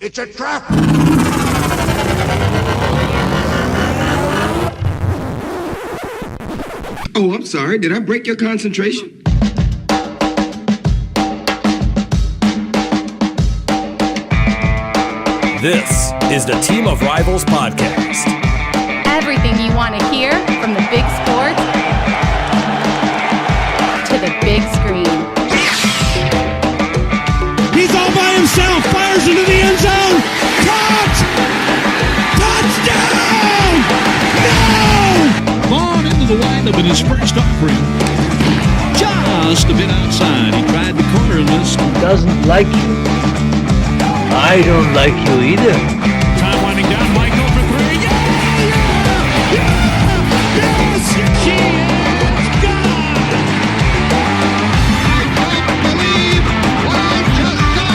It's a trap! Oh, I'm sorry. Did I break your concentration? This is the Team of Rivals podcast. Everything you want to hear from the big sports to the big screen. He's all by himself, fires into the end zone. Caught! Touchdown! No! Vaughn into the windup in his first offering. Just a bit outside. He tried the corner and missed. He doesn't like you. I don't like you either. Time winding down. Michael for three. Yeah! Yes! She is gone! I don't believe what I just saw.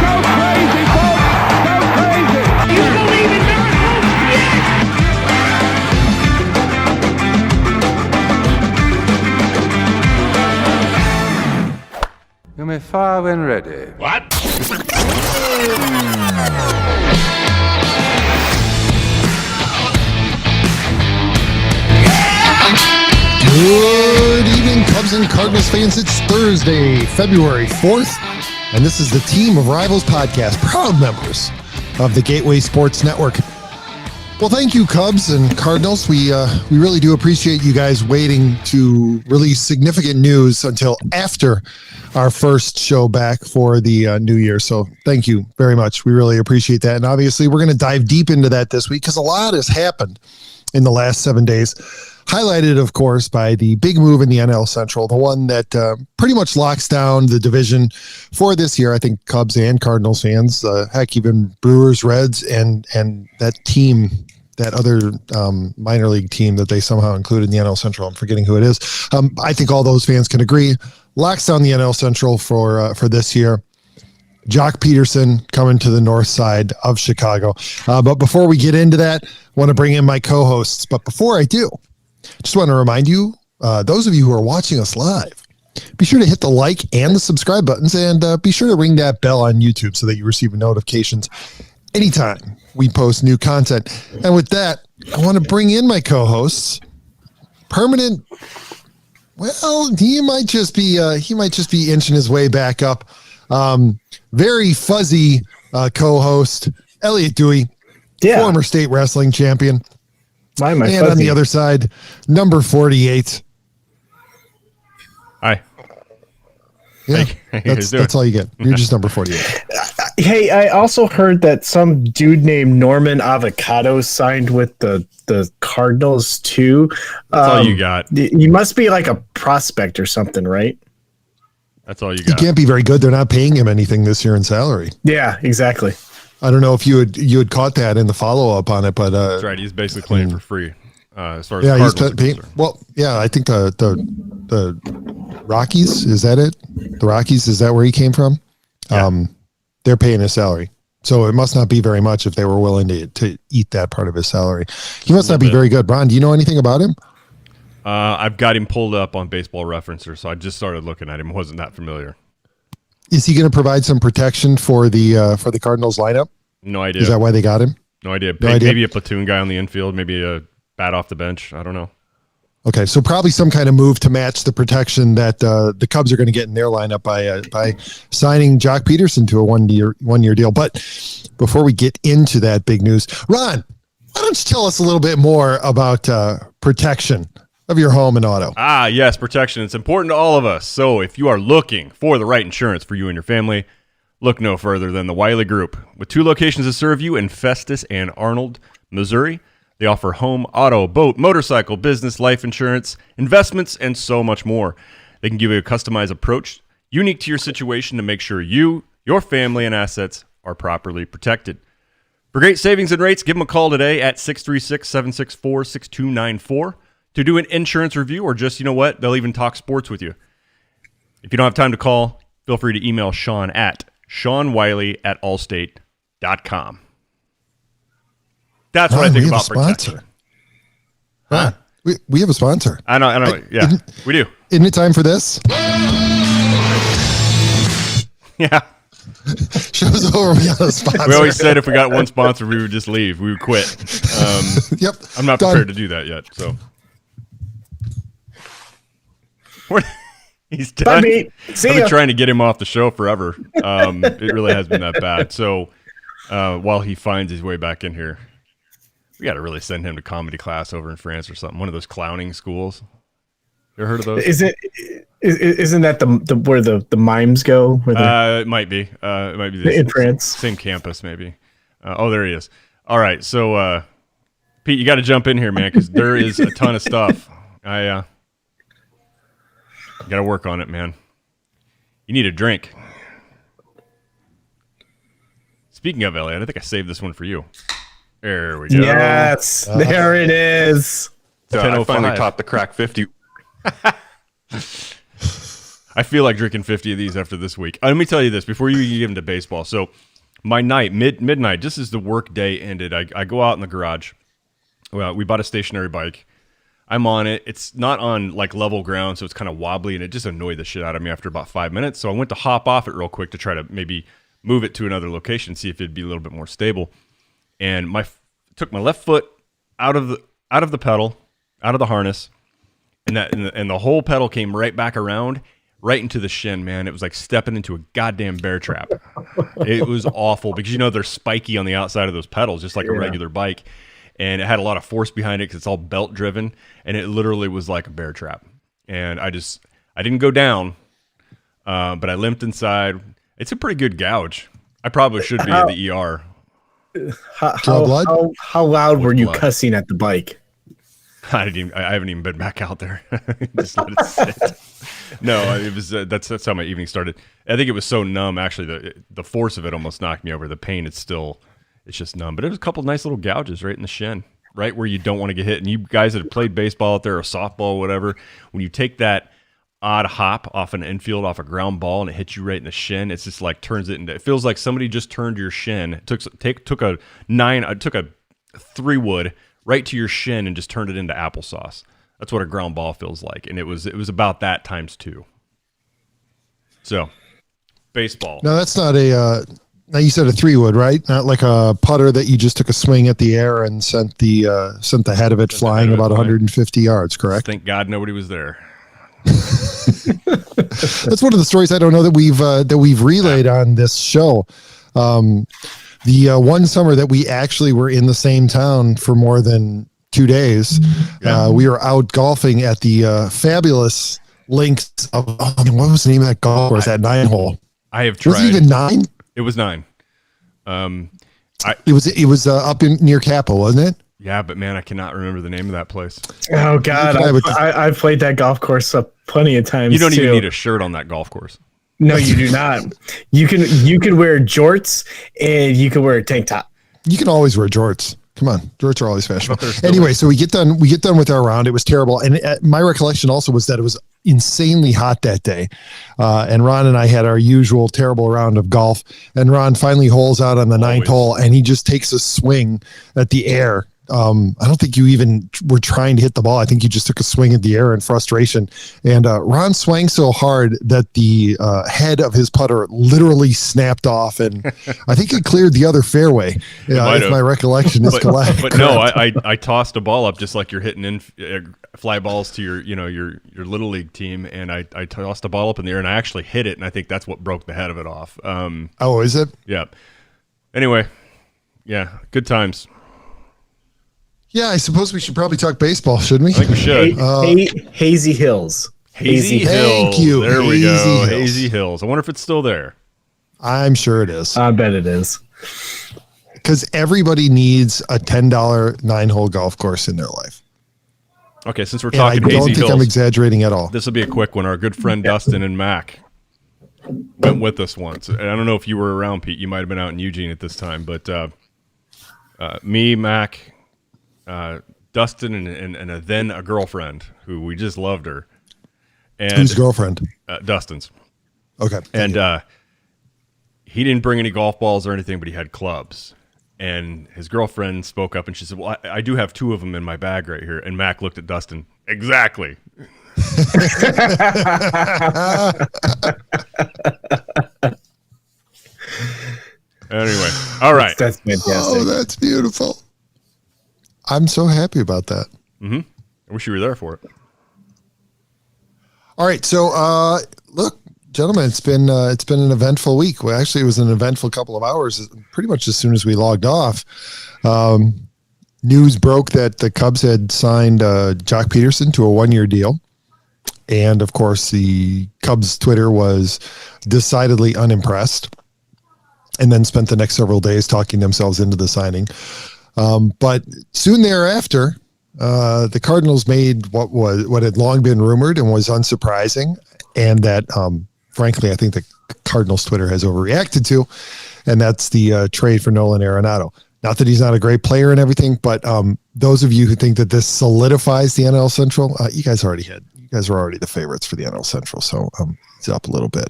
Go crazy, folks! Go crazy! You believe in miracles? Yes! You may fire when ready. What? Good evening, Cubs and Cardinals fans. It's Thursday, February 4th, and this is the Team of Rivals podcast, proud members of the Gateway Sports Network. Well, thank you, Cubs and Cardinals. We really do appreciate you guys waiting to release significant news until after our first show back for the new year. So thank you very much. We really appreciate that. And obviously, we're going to dive deep into that this week because a lot has happened in the last 7 days. Highlighted, of course, by the big move in the NL Central, the one that pretty much locks down the division for this year. I think Cubs and Cardinals fans, heck, even Brewers, Reds, and that team, that other minor league team that they somehow included in the NL Central. I'm forgetting who it is. I think all those fans can agree. Locks down the NL Central for this year. Jock Peterson coming to the north side of Chicago. But before we get into that, I want to bring in my co-hosts. But before I do, just want to remind you, those of you who are watching us live, be sure to hit the like and the subscribe buttons, and be sure to ring that bell on YouTube so that you receive notifications anytime we post new content. And with that, I want to bring in my co-hosts. Permanent, well, he might just be inching his way back up. Very fuzzy co-host Elliott Dewey, former state wrestling champion. Why am I and fuzzy? On the other side, number 48. Hi. Yeah, Hey, that's all you get. You're just number 48. Hey, I also heard that some dude named Norman Avocado signed with the Cardinals too. That's all you got. You must be like a prospect or something, right? That's all you He got. can't be very good. They're not paying him anything this year in salary. Yeah, exactly. I don't know if you had caught that in the follow up on it, but That's right. He's basically playing for free. As far as yeah, he's Cardinals are paying. concerned. Well, yeah, I think the Rockies, is that it? The Rockies, is that where he came from? Yeah. They're paying his salary, so it must not be very much if they were willing to eat that part of his salary. He must not be very good. Ron, do you know anything about him? I've got him pulled up on Baseball Referencer, so I just started looking at him. Wasn't that familiar? Is he going to provide some protection for the Cardinals lineup? No idea. Is that why they got him? No idea. No idea. Maybe a platoon guy on the infield. Maybe a bat off the bench. I don't know. Okay, so probably some kind of move to match the protection that the Cubs are going to get in their lineup by signing Jock Peterson to a one year deal. But before we get into that big news, Ron, why don't you tell us a little bit more about protection of your home and auto? Ah, yes, protection. It's important to all of us. So if you are looking for the right insurance for you and your family, look no further than the Wiley Group. With 2 locations to serve you in Festus and Arnold, Missouri, they offer home, auto, boat, motorcycle, business, life insurance, investments, and so much more. They can give you a customized approach unique to your situation to make sure you, your family, and assets are properly protected. For great savings and rates, give them a call today at 636-764-6294 to do an insurance review, or just, you know what, they'll even talk sports with you. If you don't have time to call, feel free to email Sean at SeanWiley@allstate.com. That's what I think about protection. Huh? We have a sponsor. I know. Yeah, we do. Isn't it time for this? Yeah. Show's over. We got a sponsor. We always said if we got one sponsor, we would just leave. We would quit. Yep. I'm not Done. prepared to do that yet. So he's done. Bye, mate. See I've been ya. trying to get him off the show forever. It really has been that bad. So while he finds his way back in here, we got to really send him to comedy class over in France or something. One of those clowning schools. You ever heard of those? Isn't that the where the mimes go? Where It might be. It might be in France. Same campus, maybe. Oh, there he is. All right, so Pete, you got to jump in here, man, because there is a ton of stuff. I got to work on it, man. You need a drink. Speaking of Elliott, I think I saved this one for you. There we go. Yes, there it is. I finally topped the crack 50. I feel like drinking 50 of these after this week. Let me tell you this before you get into baseball. So my night, midnight, just as the work day ended, I go out in the garage. Well, we bought a stationary bike. I'm on it. It's not on like level ground, so it's kind of wobbly, and it just annoyed the shit out of me after about 5 minutes. So I went to hop off it real quick to try to maybe move it to another location, see if it'd be a little bit more stable. And took my left foot out of the pedal, out of the harness, and the whole pedal came right back around, right into the shin, man. It was like stepping into a goddamn bear trap. It was awful because they're spiky on the outside of those pedals, just like a regular bike. And it had a lot of force behind it because it's all belt driven, and it literally was like a bear trap. And I didn't go down, but I limped inside. It's a pretty good gouge. I probably should be in the ER. How loud were you blood. cussing at the bike? I haven't even been back out there. Just let it sit. No, it was that's how my evening started. I think it was so numb. Actually, the force of it almost knocked me over. The pain, it's just numb. But it was a couple of nice little gouges right in the shin, right where you don't want to get hit. And you guys that have played baseball out there or softball, or whatever, when you take that odd hop off an infield, off a ground ball, and it hits you right in the shin, it's just like turns it into. It feels like somebody just turned your shin. Took a 3-wood right to your shin and just turned it into applesauce. That's what a ground ball feels like, and it was about that times 2. So, baseball. No, that's not a. Now you said a 3-wood, right? Not like a putter that you just took a swing at the air and sent the head of it flying about 150 yards. Correct. Thank God nobody was there. That's one of the stories I don't know that we've relayed on this show. The one summer that we actually were in the same town for more than 2 days, we were out golfing at the fabulous links of what was the name of that golf course? That 9-hole. I have tried. Was it even 9? It was 9. It was up in near Capo, wasn't it? Yeah, but man, I cannot remember the name of that place. Oh God, I've played that golf course plenty of times. You don't too. even need a shirt on that golf course. No, you do not. You can wear jorts and you can wear a tank top. You can always wear jorts. Come on, jorts are always fashionable. Anyway, so we get done with our round. It was terrible, and my recollection also was that it was insanely hot that day. And Ron and I had our usual terrible round of golf. And Ron finally holes out on the 9th hole, and he just takes a swing at the air. I don't think you even were trying to hit the ball. I think you just took a swing at the air in frustration. And Ron swung so hard that the head of his putter literally snapped off, and I think it cleared the other fairway, if my recollection is correct. But no, I tossed a ball up just like you're hitting in fly balls to your little league team, and I tossed a ball up in the air, and I actually hit it, and I think that's what broke the head of it off. Oh, is it? Yeah. Anyway, yeah, good times. Yeah, I suppose we should probably talk baseball, shouldn't we? I think we should. Hazy Hills. Hazy Hills. Thank you. There we Hazy go. Hills. Hazy Hills. I wonder if it's still there. I'm sure it is. I bet it is. Because everybody needs a $10 9-hole golf course in their life. Okay, since we're And I talking don't Hazy think Hills, I'm exaggerating at all. this will be a quick one. Our good friend Dustin and Mac went with us once. And I don't know if you were around, Pete. You might have been out in Eugene at this time. But me, Mac, Dustin, and a girlfriend who we just loved her. And Whose girlfriend? Dustin's. Okay. And he didn't bring any golf balls or anything, but he had clubs. And his girlfriend spoke up and she said, well, I do have 2 of them in my bag right here. And Mac looked at Dustin. Exactly. All right. That's fantastic. Oh, that's beautiful. I'm so happy about that. I wish you were there for it. All right, so look, gentlemen, it's been an eventful week. Well, actually, it was an eventful couple of hours. Pretty much as soon as we logged off, news broke that the Cubs had signed Jock Peterson to a 1-year deal, and of course, the Cubs Twitter was decidedly unimpressed, and then spent the next several days talking themselves into the signing. But soon thereafter, the Cardinals made what had long been rumored and was unsurprising, and that frankly I think the Cardinals Twitter has overreacted to, and that's the trade for Nolan Arenado. Not that he's not a great player and everything, but those of you who think that this solidifies the NL Central, you guys were already the favorites for the NL Central, so it's up a little bit.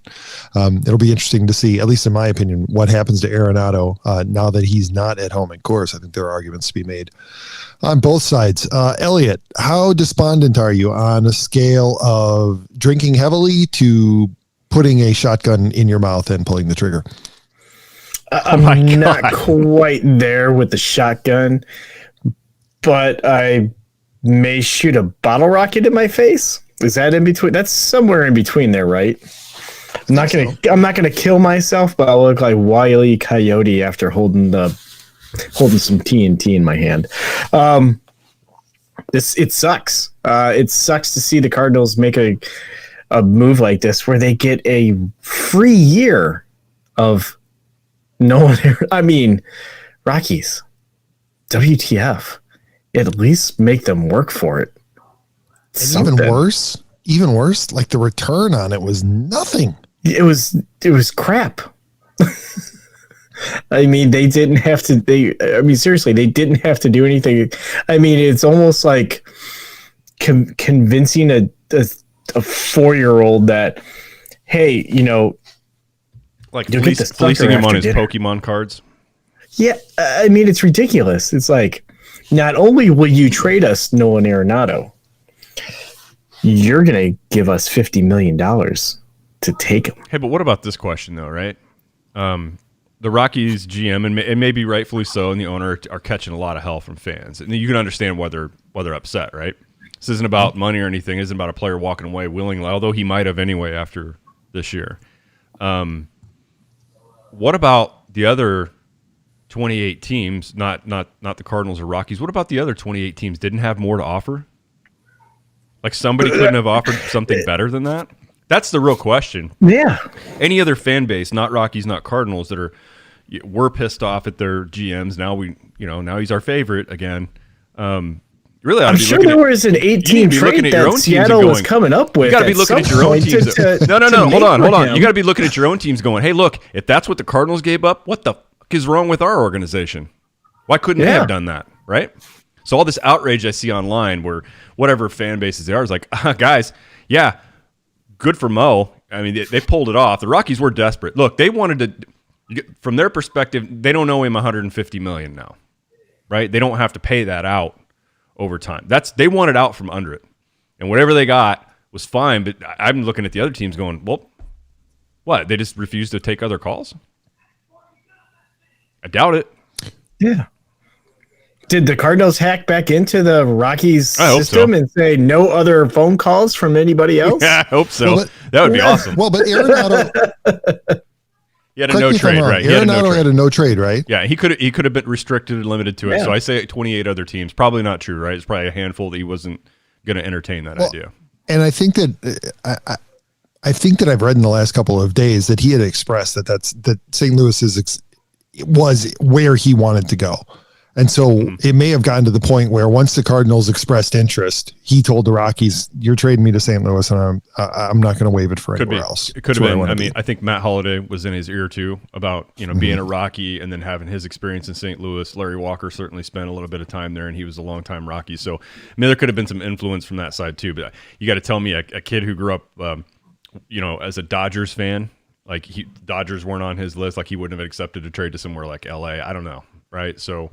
It'll be interesting to see, at least in my opinion, what happens to Arenado now that he's not at home in Coors. I think there are arguments to be made on both sides. Elliott, how despondent are you on a scale of drinking heavily to putting a shotgun in your mouth and pulling the trigger? I'm not quite there with the shotgun, but I may shoot a bottle rocket in my face. Is that in between? That's somewhere in between there, right? I'm not gonna kill myself, but I'll look like Wile E. Coyote after holding some TNT in my hand. It sucks. It sucks to see the Cardinals make a move like this where they get a free year of Rockies. WTF. At least make them work for it. And even worse, like the return on it was nothing. It was crap. I mean, they didn't have to. Seriously, they didn't have to do anything. I mean, it's almost like convincing a 4-year-old that, hey, like policing him on his Pokemon cards. Yeah, I mean, it's ridiculous. It's like, not only will you trade us Nolan Arenado, you're going to give us $50 million to take him. Hey, but what about this question, though, right? The Rockies GM, and maybe rightfully so, and the owner are catching a lot of hell from fans. And you can understand why they're upset, right? This isn't about money or anything. It isn't about a player walking away willingly, although he might have anyway after this year. What about the other 28 teams, not the Cardinals or Rockies? What about the other 28 teams? Didn't have more to offer? Like somebody couldn't have offered something better than that? That's the real question. Yeah. Any other fan base, not Rockies, not Cardinals, that were pissed off at their GMs. Now he's our favorite again. Really, I'm sure there was an 18 trade that Seattle was coming up with. You got to be looking at your own teams. No, hold on. You got to be looking at your own teams going, hey, look, if that's what the Cardinals gave up, what the fuck is wrong with our organization? Why couldn't they have done that, right? So all this outrage I see online where whatever fan bases they are is like, guys, yeah, good for Mo. I mean, they pulled it off. The Rockies were desperate. Look, they wanted to, from their perspective, they don't owe him $150 million now, right? They don't have to pay that out over time. They wanted out from under it. And whatever they got was fine, but I'm looking at the other teams going, well, what? They just refused to take other calls? I doubt it. Yeah. Did the Cardinals hack back into the Rockies system and say no other phone calls from anybody else? Yeah, I hope so. Well, that would be awesome. Well, but Arenado... He had a no trade, right? Arenado had a no trade, right? Yeah, he could have been restricted and limited to it. Yeah. So I say 28 other teams. Probably not true, right? It's probably a handful that he wasn't going to entertain that idea. And I think that I think that I've read in the last couple of days that he had expressed that St. Louis was where he wanted to go. And so it may have gotten to the point where once the Cardinals expressed interest, he told the Rockies, "You're trading me to St. Louis, and I'm not going to waive it for anywhere else." It could have been. I think Matt Holliday was in his ear too about being a Rocky and then having his experience in St. Louis. Larry Walker certainly spent a little bit of time there, and he was a longtime Rocky. So I mean, there could have been some influence from that side too. But you got to tell me a kid who grew up, as a Dodgers fan, like Dodgers weren't on his list, like he wouldn't have accepted a trade to somewhere like LA. I don't know, right? So.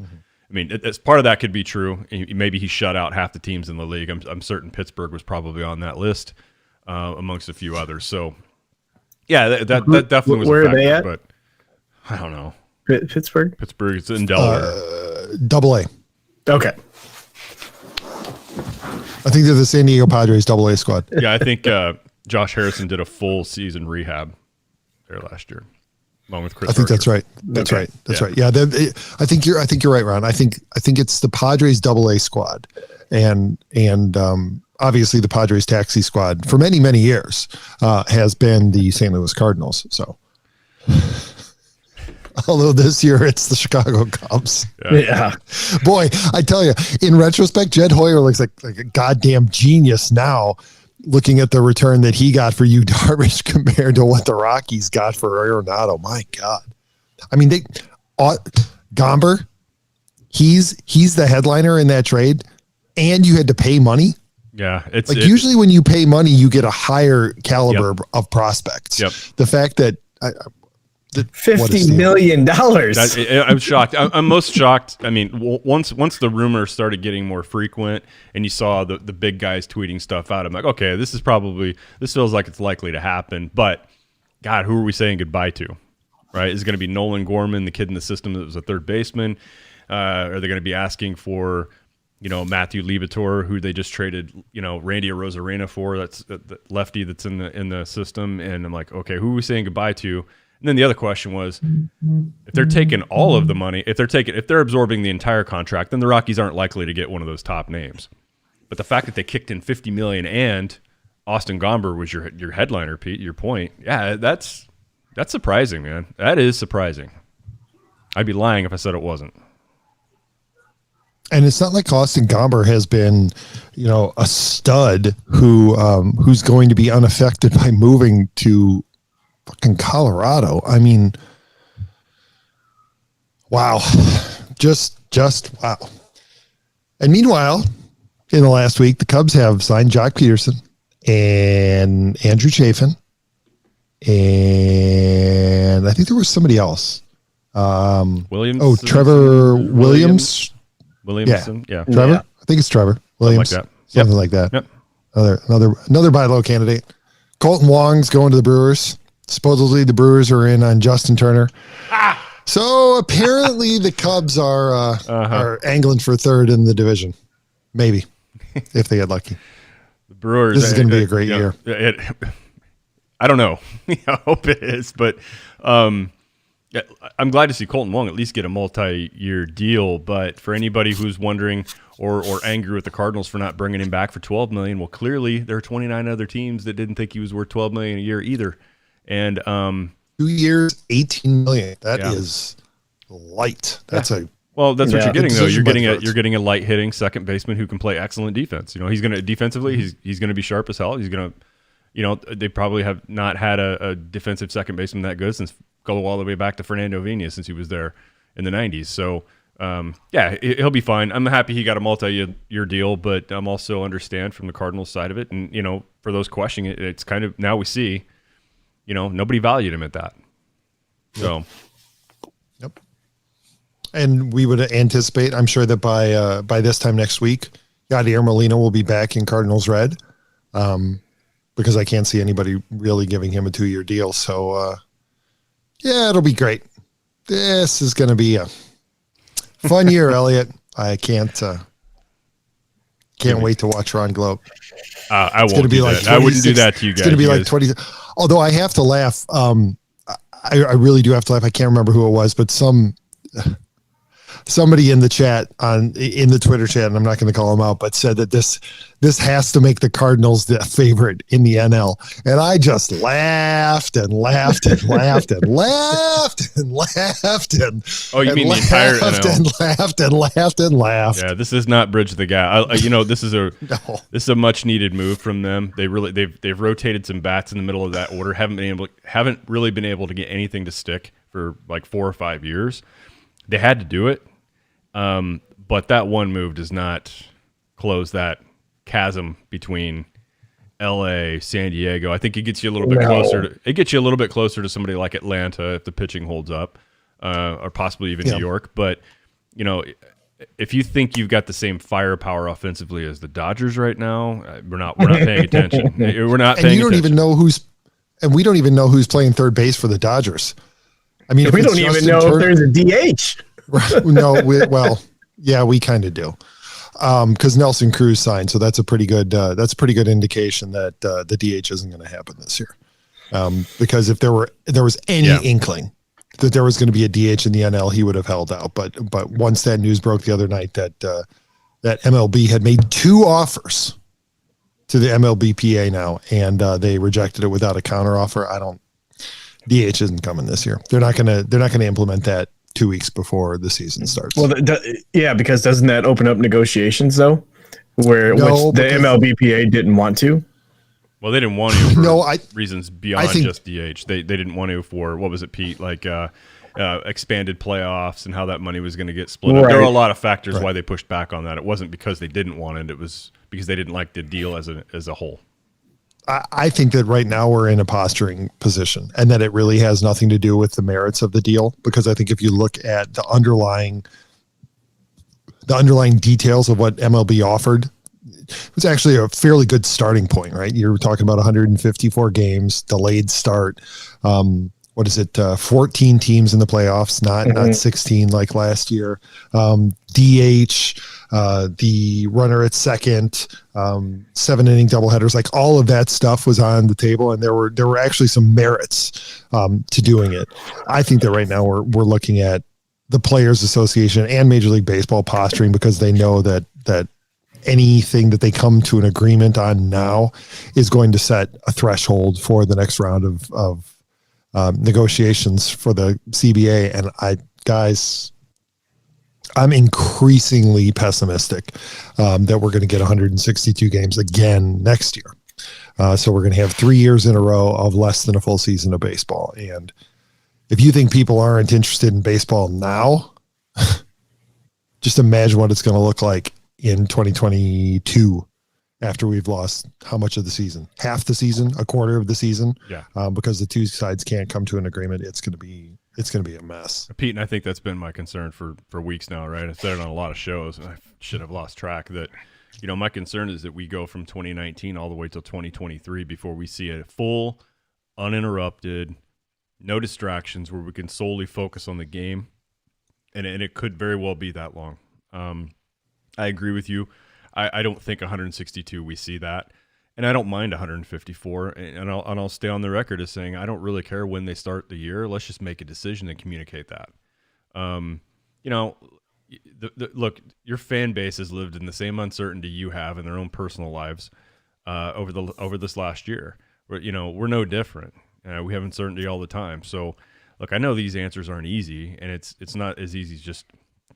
I mean, as part of that could be true. Maybe he shut out half the teams in the league. I'm certain Pittsburgh was probably on that list, amongst a few others. So, yeah, that definitely was where a factor. Are they at? But I don't know. Pittsburgh? Pittsburgh is in Delaware. Double A. Okay. I think they're the San Diego Padres Double A squad. Yeah, I think Josh Harrison did a full season rehab there last year, along with Chris. I think Archer. that's right. That's Okay. right. That's Yeah. right. Yeah, I think you're right, Ron. I think it's the Padres Double A squad, and obviously the Padres taxi squad for many years has been the St. Louis Cardinals. So, although this year it's the Chicago Cubs. Yeah. Boy, I tell you, in retrospect, Jed Hoyer looks like a goddamn genius now, looking at the return that he got for Yu Darvish compared to what the Rockies got for Arenado. My God. I mean, Gomber, he's the headliner in that trade, and you had to pay money. Yeah, it's Like usually when you pay money, you get a higher caliber of prospects. Yep. The fact that $50 million. I'm shocked. I'm most shocked. I mean, once the rumors started getting more frequent, and you saw the big guys tweeting stuff out, I'm like, okay, this feels like it's likely to happen. But God, who are we saying goodbye to? Right? Is it going to be Nolan Gorman, the kid in the system that was a third baseman? Are they going to be asking for, Matthew Liberatore, who they just traded, Randy Arozarena for? That's the lefty that's in the system. And I'm like, okay, who are we saying goodbye to? And then the other question was, if they're taking all of the money, if they're absorbing the entire contract, then the Rockies aren't likely to get one of those top names. But the fact that they kicked in $50 million and Austin Gomber was your headliner, Pete, your point, yeah, that's surprising, man. That is surprising. I'd be lying if I said it wasn't. And it's not like Austin Gomber has been, a stud who's going to be unaffected by moving to fucking Colorado. I mean, wow. Just wow. And meanwhile, in the last week, the Cubs have signed Jock Peterson and Andrew Chafin. And I think there was somebody else. Williams. Oh, Trevor Williams. Williamson. Yeah. Trevor? Yeah. I think it's Trevor Williams. Something like that. Something like that. Yep. Another buy low candidate. Kolten Wong's going to the Brewers. Supposedly the Brewers are in on Justin Turner. So apparently the Cubs are angling for third in the division. Maybe, if they get lucky. The Brewers. This is going to be a great year. I don't know. I hope it is, but yeah, I'm glad to see Kolten Wong at least get a multi-year deal. But for anybody who's wondering or angry with the Cardinals for not bringing him back for $12 million, well, clearly there are 29 other teams that didn't think he was worth $12 million a year either. And 2 years, $18 million. That is light. That's well, that's what you're getting though. You're getting a light hitting second baseman who can play excellent defense. He's going to defensively. He's going to be sharp as hell. He's going to, they probably have not had a defensive second baseman that good since go all the way back to Fernando Vina since he was there in the 90s. So yeah, he'll be fine. I'm happy he got a multi-year deal, but I'm also understand from the Cardinals side of it. And, for those questioning it, it's kind of, now we see, nobody valued him at that. So. Yep. And we would anticipate, I'm sure that by this time next week, Yadier Molina will be back in Cardinals red, because I can't see anybody really giving him a 2-year deal. So, yeah, it'll be great. This is going to be a fun year, Elliott. I can't wait to watch Ron Globe. I won't do that. I wouldn't do that to you guys. It's going to be like 20. Although I have to laugh. I really do have to laugh. I can't remember who it was, but somebody in the chat in the Twitter chat, and I'm not going to call him out, but said that this has to make the Cardinals the favorite in the NL. And I just laughed and laughed and laughed and laughed and laughed and oh, you mean the entire NL? And laughed and laughed and laughed. Yeah, this is not bridge the gap. This is a much needed move from them. They've rotated some bats in the middle of that order. Haven't really been able to get anything to stick for like 4 or 5 years. They had to do it, but that one move does not close that chasm between L.A., San Diego. I think it gets you a little bit closer. It gets you a little bit closer to somebody like Atlanta if the pitching holds up, or possibly even New York. But if you think you've got the same firepower offensively as the Dodgers right now, we're not paying attention. We're not paying attention. We don't even know who's playing third base for the Dodgers. I mean, we don't even know if there's a DH. No, we kind of do. Because Nelson Cruz signed, so that's a pretty good indication that the DH isn't going to happen this year. Because if there was any inkling that there was going to be a DH in the NL, he would have held out. But once that news broke the other night that MLB had made 2 offers to the MLBPA now, and they rejected it without a counteroffer, DH isn't coming this year. They're not gonna implement that 2 weeks before the season starts. Well, because doesn't that open up negotiations though, which the MLBPA didn't want to? Well, they didn't want to for reasons beyond just DH. They didn't want to for, what was it, Pete? Like expanded playoffs and how that money was going to get split up. There were a lot of factors why they pushed back on that. It wasn't because they didn't want it. It was because they didn't like the deal as a whole. I think that right now we're in a posturing position, and that it really has nothing to do with the merits of the deal. Because I think if you look at the underlying details of what MLB offered, it was actually a fairly good starting point, right? You're talking about 154 games, delayed start. 14 teams in the playoffs, not 16 like last year. DH, the runner at second, 7-inning doubleheaders, like all of that stuff was on the table, and there were actually some merits to doing it. I think that right now we're looking at the Players Association and Major League Baseball posturing, because they know that anything that they come to an agreement on now is going to set a threshold for the next round of negotiations for the CBA. And I'm increasingly pessimistic that we're going to get 162 games again next year. So we're going to have 3 years in a row of less than a full season of baseball. And if you think people aren't interested in baseball now, just imagine what it's going to look like in 2022 after we've lost how much of the season? Half the season, a quarter of the season. Yeah. Because the two sides can't come to an agreement. It's going to be a mess. Pete, and I think that's been my concern for weeks now, right? I've said it on a lot of shows, and I should have lost track that, my concern is that we go from 2019 all the way till 2023 before we see a full, uninterrupted, no distractions, where we can solely focus on the game. And it could very well be that long. I agree with you. I don't think 162 we see that, and I don't mind 154. And I'll stay on the record as saying I don't really care when they start the year. Let's just make a decision and communicate that. Look, your fan base has lived in the same uncertainty you have in their own personal lives over this last year. We're no different. We have uncertainty all the time. So, look, I know these answers aren't easy, and it's not as easy as just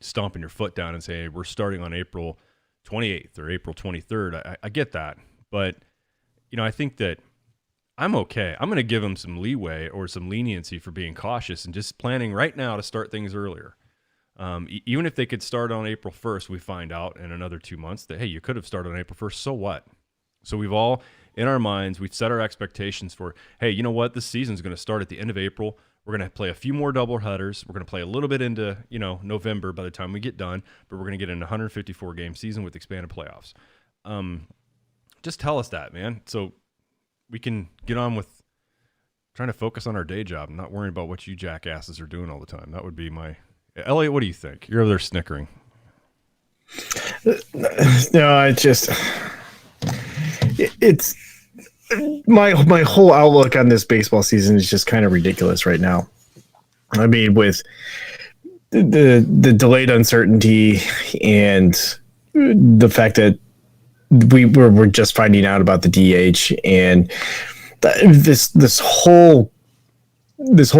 stomping your foot down and saying, hey, we're starting on April 28th or April 23rd. I get that. But, I think that I'm okay. I'm going to give them some leeway or some leniency for being cautious and just planning right now to start things earlier. Even if they could start on April 1st, we find out in another 2 months that, hey, you could have started on April 1st. So what? So we've all, in our minds, we've set our expectations for, hey, you know what? This season's going to start at the end of April. We're going to play a few more doubleheaders. We're going to play a little bit into, November by the time we get done, but we're going to get an 154-game season with expanded playoffs. Just tell us that, man, so we can get on with trying to focus on our day job and not worrying about what you jackasses are doing all the time. That would be my... Elliott, what do you think? You're over there snickering. No, it's my whole outlook on this baseball season is just kind of ridiculous right now. I mean, with the delayed uncertainty and the fact that we're just finding out about the DH and this whole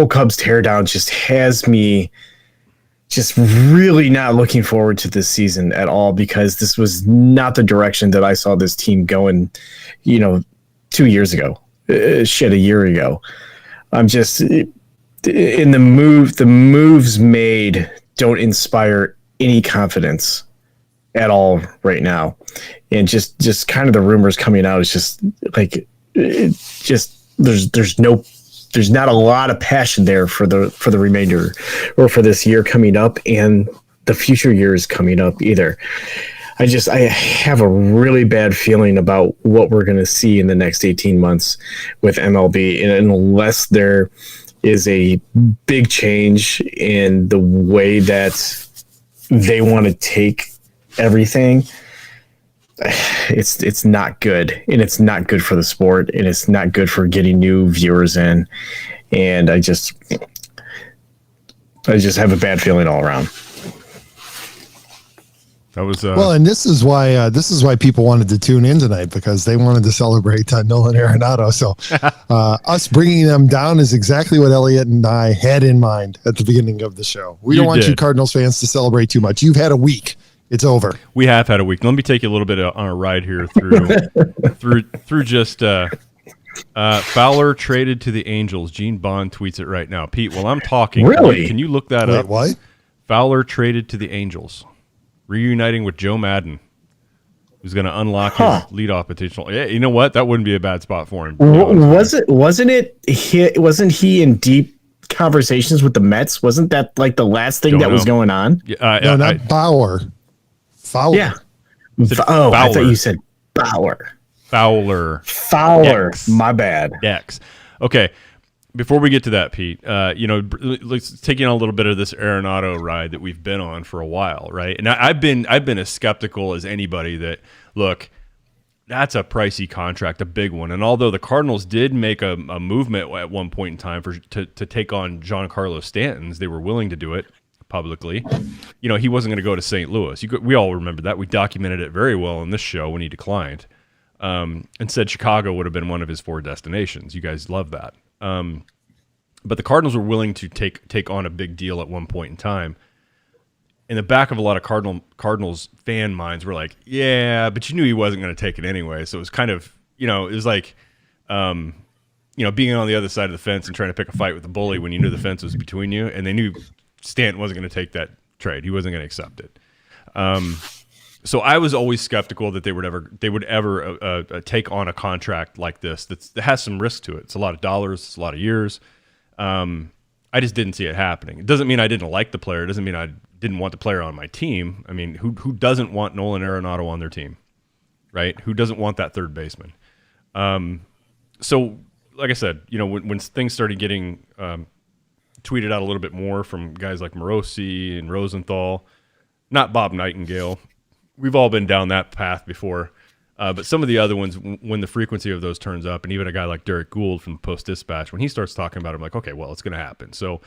Cubs teardown just has me just really not looking forward to this season at all, because this was not the direction that I saw this team going, 2 years ago, a year ago. I'm just in the moves made don't inspire any confidence at all right now. And just kind of the rumors coming out is just like, there's not a lot of passion there for the remainder or for this year coming up and the future years coming up either. I have a really bad feeling about what we're going to see in the next 18 months with MLB. And unless they're is a big change in the way that they want to take everything. It's not good, and it's not good for the sport, and it's not good for getting new viewers in. And I just have a bad feeling all around. That was well, and this is why people wanted to tune in tonight, because they wanted to celebrate Nolan Arenado. So us bringing them down is exactly what Elliott and I had in mind at the beginning of the show. We don't want you Cardinals fans to celebrate too much. You've had a week. It's over. We have had a week. Let me take you a little bit on a ride here through just Fowler traded to the Angels. Gene Bond tweets it right now. Pete, while I'm talking, really? Can you look that Wait, up? What? Fowler traded to the Angels, reuniting with Joe Madden, who's going to unlock his leadoff potential. Yeah, you know what? That wouldn't be a bad spot for him. Wasn't he in deep conversations with the Mets? Wasn't that like the last thing was going on? No, not Bauer. Fowler. Yeah. Fowler. I thought you said Bauer. Fowler. Dex. My bad. Dex. Okay. Before we get to that, Pete, let's take in a little bit of this Arenado ride that we've been on for a while, right? And I've been as skeptical as anybody that, look, that's a pricey contract, a big one. And although the Cardinals did make a movement at one point in time to take on Giancarlo Stanton's, they were willing to do it publicly. He wasn't going to go to St. Louis. We all remember that. We documented it very well in this show when he declined, and said Chicago would have been one of his 4 destinations. You guys love that. But the Cardinals were willing to take on a big deal at one point in time. In the back of a lot of Cardinals fan minds were like, yeah, but you knew he wasn't going to take it anyway. So it was kind of, it was like, being on the other side of the fence and trying to pick a fight with the bully when you knew the fence was between you, and they knew Stanton wasn't going to take that trade. He wasn't going to accept it. So I was always skeptical that they would ever take on a contract like this that has some risk to it. It's a lot of dollars, it's a lot of years. I just didn't see it happening. It doesn't mean I didn't like the player. It doesn't mean I didn't want the player on my team. I mean, who doesn't want Nolan Arenado on their team, right? Who doesn't want that third baseman? So, like I said, when things started getting tweeted out a little bit more from guys like Morosi and Rosenthal, not Bob Nightingale. We've all been down that path before. But some of the other ones, when the frequency of those turns up, and even a guy like Derek Gould from Post-Dispatch, when he starts talking about it, I'm like, okay, well, it's going to happen. So,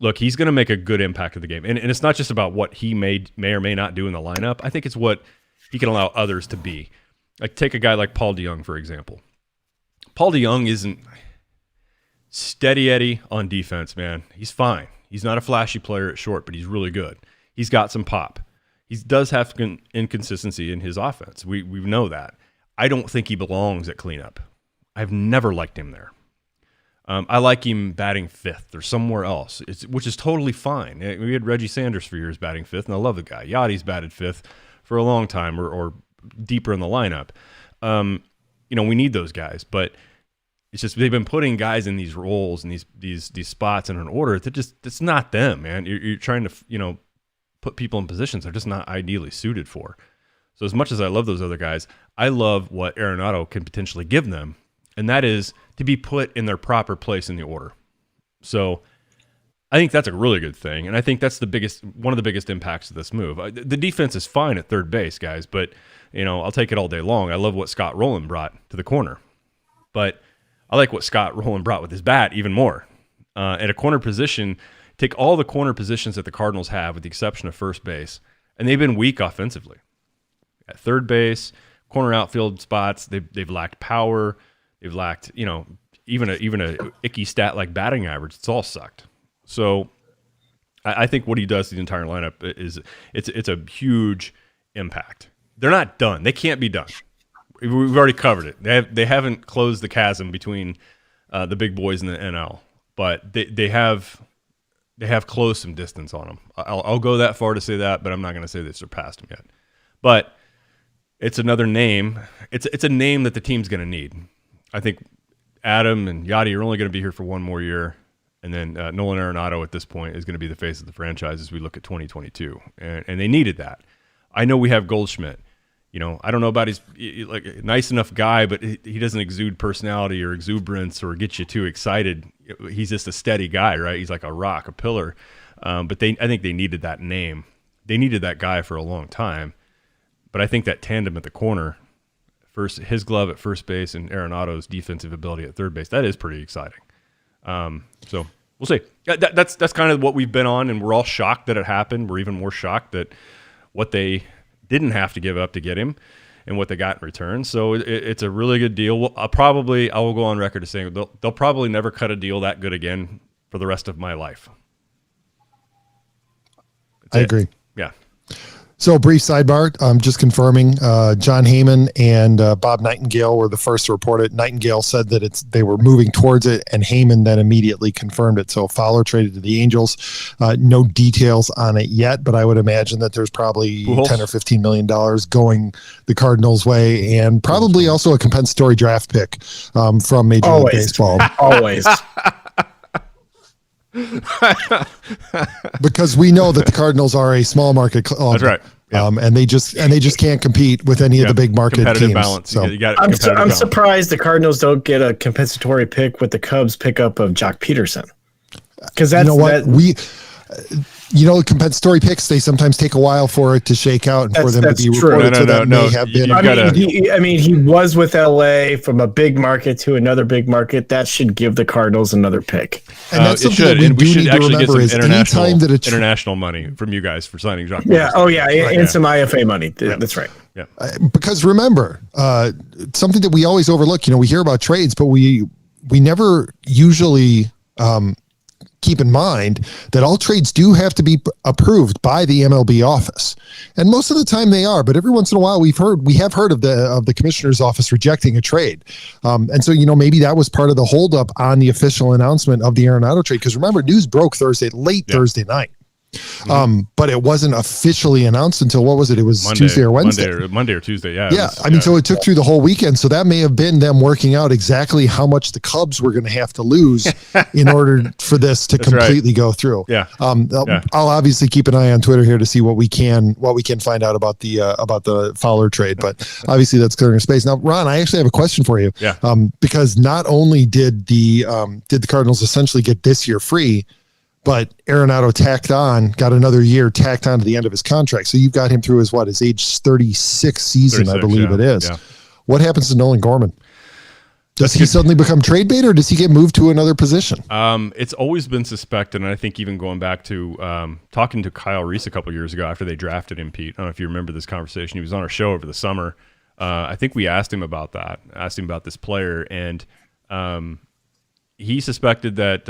look, he's going to make a good impact of the game. And it's not just about what he may or may not do in the lineup. I think it's what he can allow others to be. Like, take a guy like Paul DeJong, for example. Paul DeJong isn't steady Eddie on defense, man. He's fine. He's not a flashy player at short, but he's really good. He's got some pop. He does have inconsistency in his offense. We know that. I don't think he belongs at cleanup. I've never liked him there. I like him batting 5th or somewhere else, which is totally fine. We had Reggie Sanders for years batting 5th, and I love the guy. Yachty's batted 5th for a long time, or deeper in the lineup. We need those guys, but it's just they've been putting guys in these roles and these spots in an order that it's not them, man. You're trying to put people in positions they're just not ideally suited for. So as much as I love those other guys, I love what Arenado can potentially give them, and that is to be put in their proper place in the order. So I think that's a really good thing, and I think that's one of the biggest impacts of this move. The defense is fine at third base, guys, but I'll take it all day long. I love what Scott Rowland brought to the corner, but I like what Scott Rowland brought with his bat even more. At a corner position, take all the corner positions that the Cardinals have, with the exception of first base, and they've been weak offensively. At third base, corner outfield spots, they've lacked power. They've lacked, even a icky stat like batting average. It's all sucked. So I think what he does to the entire lineup it's a huge impact. They're not done. They can't be done. We've already covered it. They haven't closed the chasm between the big boys and the NL, but they have closed some distance on them. I'll go that far to say that, but I'm not going to say they've surpassed them yet. But it's another name. It's a name that the team's going to need. I think Adam and Yachty are only going to be here for one more year, and then Nolan Arenado at this point is going to be the face of the franchise as we look at 2022, and they needed that. I know we have Goldschmidt. I don't know about his like a nice enough guy, but he doesn't exude personality or exuberance or get you too excited. He's just a steady guy, right? He's like a rock, a pillar. But I think they needed that name. They needed that guy for a long time. But I think that tandem at the corner, his glove at first base and Arenado's defensive ability at third base, that is pretty exciting. So we'll see. That's kind of what we've been on, and we're all shocked that it happened. We're even more shocked that what they didn't have to give up to get him and what they got in return. So it's a really good deal. I will go on record as saying they'll probably never cut a deal that good again for the rest of my life. I agree. Yeah. So, brief sidebar. Just confirming, John Heyman and Bob Nightingale were the first to report it. Nightingale said that they were moving towards it, and Heyman then immediately confirmed it. So, Fowler traded to the Angels. No details on it yet, but I would imagine that there's probably $10 or $15 million going the Cardinals' way, and probably also a compensatory draft pick from Major League Baseball. Always. Because we know that the Cardinals are a small market club. That's right. Yeah. And they just can't compete with any of the big market competitive teams. Balance. So I'm surprised the Cardinals don't get a compensatory pick with the Cubs pickup of Jock Peterson. Because that's compensatory picks, they sometimes take a while for it to shake out and for them to be reported. He was with LA from a big market to another big market. That should give the Cardinals another pick. And that's something that we do need to remember is anytime that it's international money from you guys for signing Jock Yeah. Peterson. Oh yeah. And some IFA money. That's right. Yeah. Because remember, something that we always overlook, we hear about trades, but we never usually keep in mind that all trades do have to be approved by the MLB office, and most of the time they are. But every once in a while, we have heard of the commissioner's office rejecting a trade, and so maybe that was part of the holdup on the official announcement of the Arenado trade. Because remember, news broke late Thursday night. But it wasn't officially announced until what was it? It was Monday, Tuesday or Wednesday. Monday or Tuesday. Yeah. Yeah. So it took through the whole weekend. So that may have been them working out exactly how much the Cubs were going to have to lose in order for this to completely go through. Yeah. I'll obviously keep an eye on Twitter here to see what we can find out about the Fowler trade. But obviously that's clearing space. Now, Ron, I actually have a question for you. Yeah. Because not only did the Cardinals essentially get this year free, but Arenado got another year tacked on to the end of his contract. So you've got him through his age 36 season, I believe it is. Yeah. What happens to Nolan Gorman? Does he suddenly become trade bait, or does he get moved to another position? It's always been suspected, and I think even going back to talking to Kyle Reese a couple years ago after they drafted him, Pete. I don't know if you remember this conversation. He was on our show over the summer. I think we asked him about this player, and he suspected that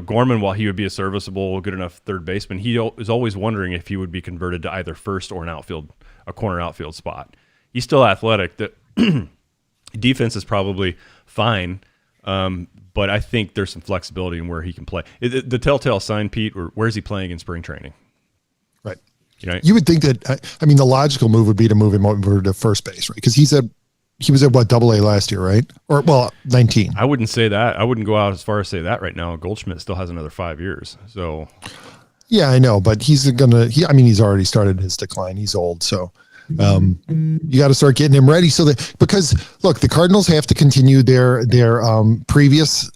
Gorman, while he would be a serviceable, good enough third baseman, he is always wondering if he would be converted to either first or a corner outfield spot. He's still athletic. The defense is probably fine, but I think there's some flexibility in where he can play. The telltale sign, Pete, or where's he playing in spring training? Right. You would think that. The logical move would be to move him over to first base, right? Because he was at Double-A last year, right? 19. I wouldn't say that. I wouldn't go out as far as say that right now. Goldschmidt still has another 5 years. So, yeah, I know, but he's already started his decline. He's old, so you got to start getting him ready. Because look, the Cardinals have to continue their previous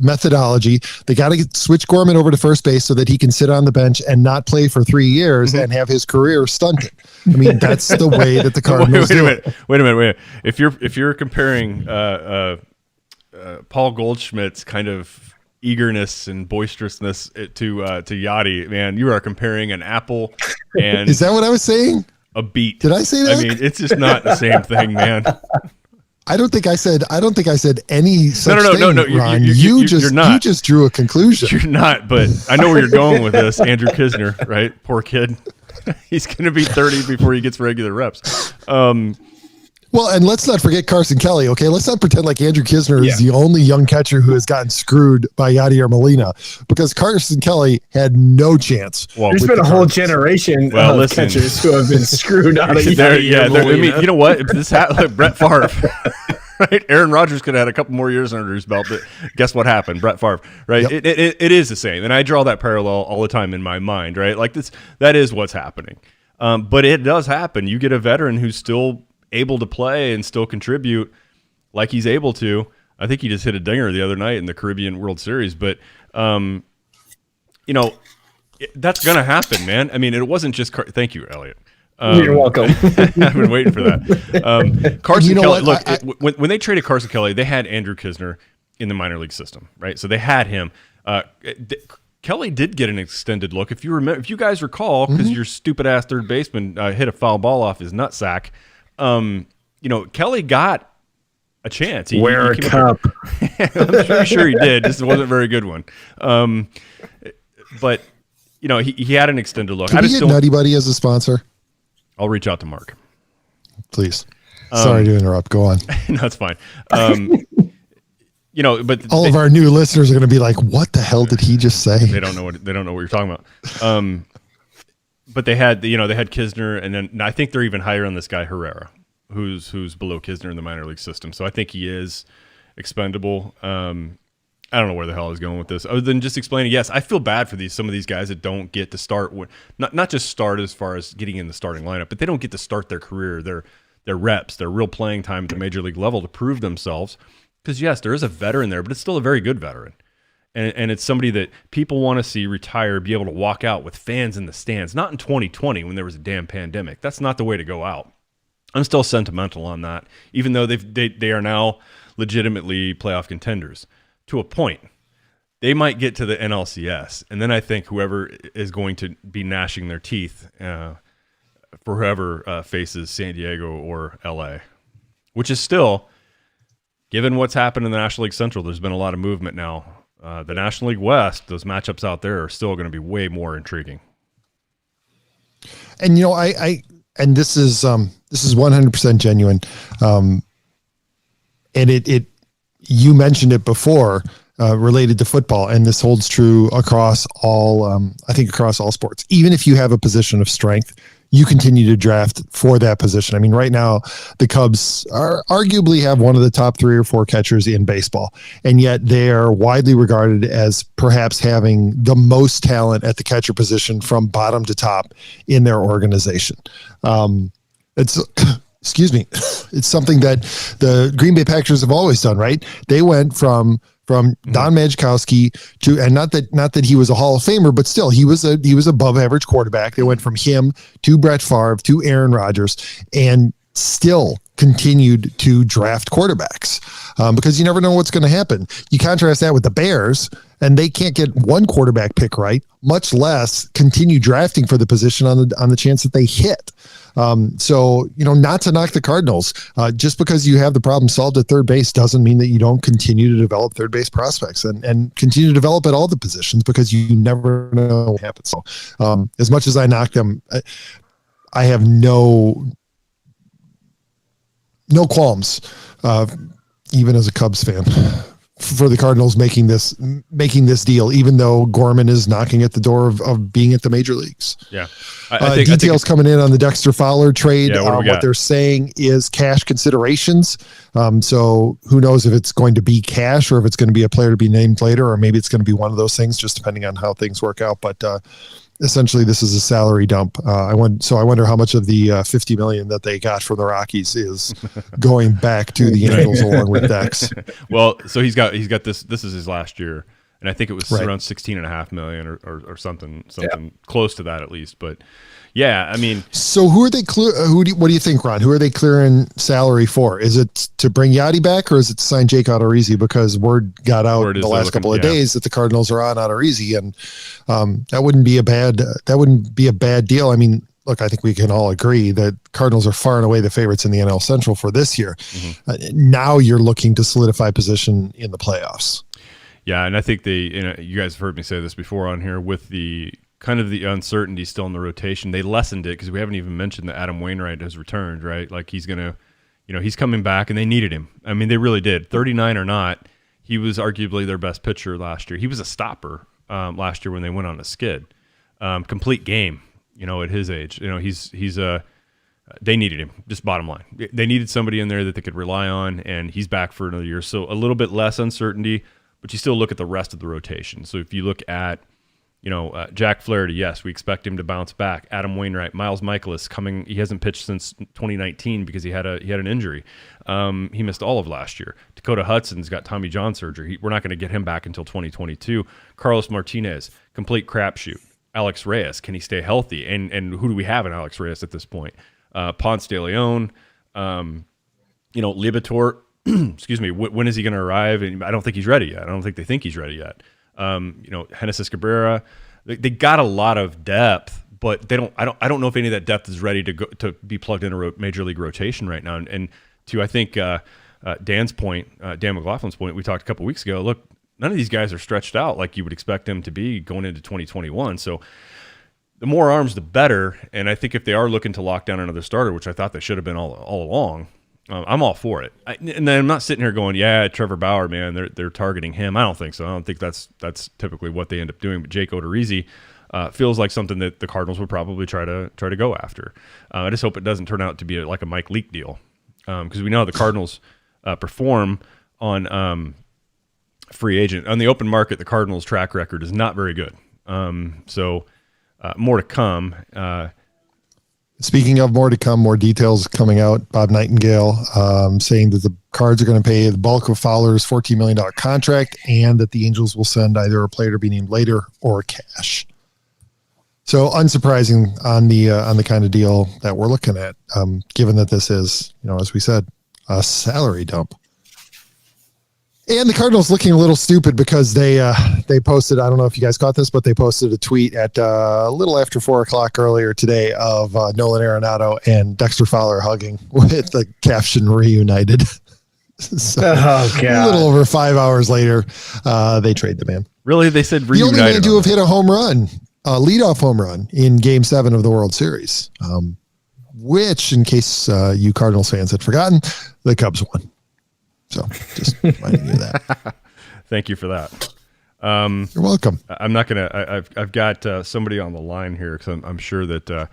methodology. They got to switch Gorman over to first base so that he can sit on the bench and not play for 3 years and have his career stunted. That's the way that the Cardinals do it. Wait a minute. If you're comparing Paul Goldschmidt's kind of eagerness and boisterousness to Yachty, man, you are comparing an apple and is that what I was saying? A beet. Did I say that? It's just not the same thing, man. I don't think I said any such thing, No. Ron. You just drew a conclusion. You're not, but I know where you're going with this. Andrew Kisner, right? Poor kid. He's going to be 30 before he gets regular reps. Well, and let's not forget Carson Kelly, okay? Let's not pretend like Andrew Kisner is the only young catcher who has gotten screwed by Yadier Molina, because Carson Kelly had no chance. Well, there's been a whole generation of catchers who have been screwed out of Yadier Molina. You know what? Brett Favre. Right, Aaron Rodgers could have had a couple more years under his belt, but guess what happened? Brett Favre, right? Yep. It is the same, and I draw that parallel all the time in my mind, right? Like that is what's happening. But it does happen. You get a veteran who's still able to play and still contribute like he's able to. I think he just hit a dinger the other night in the Caribbean World Series, but that's going to happen, man. I mean, it wasn't just thank you, Elliott. You're welcome. I've been waiting for that. Carson Kelly, what? when they traded Carson Kelly, they had Andrew Kisner in the minor league system, right? So they had him. Kelly did get an extended look. If you remember, if you guys recall, because your stupid ass third baseman hit a foul ball off his nutsack, Kelly got a chance. Wear a cup. I'm sure he did. Just wasn't a very good one. But he had an extended look. Can we get Nutty Buddy as a sponsor? I'll reach out to Mark. Please. Sorry to interrupt. Go on. No, it's fine. But all of our new listeners are going to be like, "What the hell did he just say?" They don't know what you're talking about. But they had Kisner, and then I think they're even higher on this guy Herrera, who's below Kisner in the minor league system. So I think he is expendable. I don't know where the hell I was going with this, other than just explaining. Yes, I feel bad for some of these guys that don't get to start. Not just start as far as getting in the starting lineup, but they don't get to start their career, their reps, their real playing time at the major league level to prove themselves. Because yes, there is a veteran there, but it's still a very good veteran, and it's somebody that people want to see retire, be able to walk out with fans in the stands. Not in 2020 when there was a damn pandemic. That's not the way to go out. I'm still sentimental on that, even though they are now legitimately playoff contenders. To a point, they might get to the NLCS, and then I think whoever is going to be gnashing their teeth for whoever faces San Diego or LA, which is still, given what's happened in the National League Central, there's been a lot of movement now. The National League West, those matchups out there are still going to be way more intriguing. And and this is 100% genuine, and it. You mentioned it before, related to football, and this holds true across all, across all sports. Even if you have a position of strength, you continue to draft for that position. I mean, right now, the Cubs arguably have one of the top 3 or 4 catchers in baseball, and yet they are widely regarded as perhaps having the most talent at the catcher position from bottom to top in their organization. Excuse me. It's something that the Green Bay Packers have always done, right? They went from Don Majkowski to, and not that he was a Hall of Famer, but still he was above average quarterback. They went from him to Brett Favre to Aaron Rodgers, and still continued to draft quarterbacks because you never know what's going to happen. You contrast that with the Bears, and they can't get one quarterback pick right, much less continue drafting for the position on the chance that they hit. So, not to knock the Cardinals, just because you have the problem solved at third base doesn't mean that you don't continue to develop third base prospects and continue to develop at all the positions, because you never know what happens. So, as much as I knock them, I have no qualms, even as a Cubs fan, for the Cardinals making this deal, even though Gorman is knocking at the door of being at the major leagues. Yeah. Details coming in on the Dexter Fowler trade. Yeah, what they're saying is cash considerations. So who knows if it's going to be cash or if it's going to be a player to be named later, or maybe it's going to be one of those things, just depending on how things work out. But essentially, this is a salary dump. I wonder how much of the $50 million that they got from the Rockies is going back to the Angels along with Dex. Well, so he's got this. This is his last year, and I think it was around $16.5 million or something close to that at least. But yeah, I mean, so who are they what do you think, Ron? Who are they clearing salary for? Is it to bring Yachty back, or is it to sign Jake Odorizzi? Because word got out in the last couple of days that the Cardinals are on Odorizzi, and that wouldn't be a bad deal. I mean, look, I think we can all agree that Cardinals are far and away the favorites in the NL Central for this year. Mm-hmm. Now you're looking to solidify position in the playoffs. Yeah, and I think you guys have heard me say this before on here, with the kind of the uncertainty still in the rotation, they lessened it, because we haven't even mentioned that Adam Wainwright has returned, right? Like he's coming back, and they needed him. I mean, they really did. 39 or not, he was arguably their best pitcher last year. He was a stopper last year when they went on a skid. Complete game, at his age. They needed him, just bottom line. They needed somebody in there that they could rely on, and he's back for another year. So a little bit less uncertainty, but you still look at the rest of the rotation. So if you look at Jack Flaherty, yes, we expect him to bounce back. Adam Wainwright, Miles Michaelis coming. He hasn't pitched since 2019 because he had an injury. He missed all of last year. Dakota Hudson's got Tommy John surgery. We're not going to get him back until 2022. Carlos Martinez, complete crapshoot. Alex Reyes, can he stay healthy? And who do we have in Alex Reyes at this point? Ponce de Leon, Libator. Excuse me. When is he going to arrive? And I don't think he's ready yet. I don't think they think he's ready yet. Genesis Cabrera, they got a lot of depth, but they don't. I don't know if any of that depth is ready to be plugged into a major league rotation right now. And to I think Dan's point, Dan McLaughlin's point, we talked a couple weeks ago. Look, none of these guys are stretched out like you would expect them to be going into 2021. So the more arms, the better. And I think if they are looking to lock down another starter, which I thought they should have been all along. I'm all for it. And then I'm not sitting here going, yeah, Trevor Bauer, man, they're targeting him. I don't think so. I don't think that's typically what they end up doing. But Jake Odorizzi feels like something that the Cardinals would probably try to go after. I just hope it doesn't turn out to be like a Mike Leake deal, because we know how the Cardinals perform on free agent. On the open market, the Cardinals' track record is not very good. So more to come. Speaking of more to come, more details coming out. Bob Nightingale saying that the Cards are going to pay the bulk of Fowler's $14 million contract, and that the Angels will send either a player to be named later or cash. So unsurprising on the kind of deal that we're looking at, given that this is, as we said, a salary dump. And the Cardinals looking a little stupid because they posted, I don't know if you guys caught this, but they posted a tweet at a little after 4:00 earlier today of Nolan Arenado and Dexter Fowler hugging with the caption "reunited." So, God. A little over 5 hours later, they trade the man. Really? They said The reunited. only man to have hit a home run, a leadoff home run in Game 7 of the World Series, which, in case you Cardinals fans had forgotten, the Cubs won. So just reminding you of that. Thank you for that. You're welcome. I'm not gonna. I've got somebody on the line here because I'm sure that.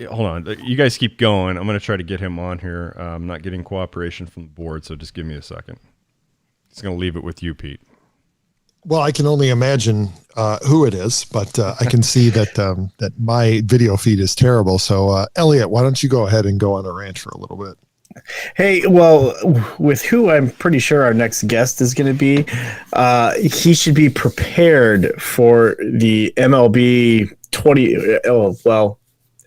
Hold on, you guys keep going. I'm gonna try to get him on here. I'm not getting cooperation from the board, so just give me a second. Just gonna leave it with you, Pete. Well, I can only imagine who it is, but I can see that that my video feed is terrible. So, Elliott, why don't you go ahead and go on a rant for a little bit? Hey, well, with who I'm pretty sure our next guest is going to be, he should be prepared for the MLB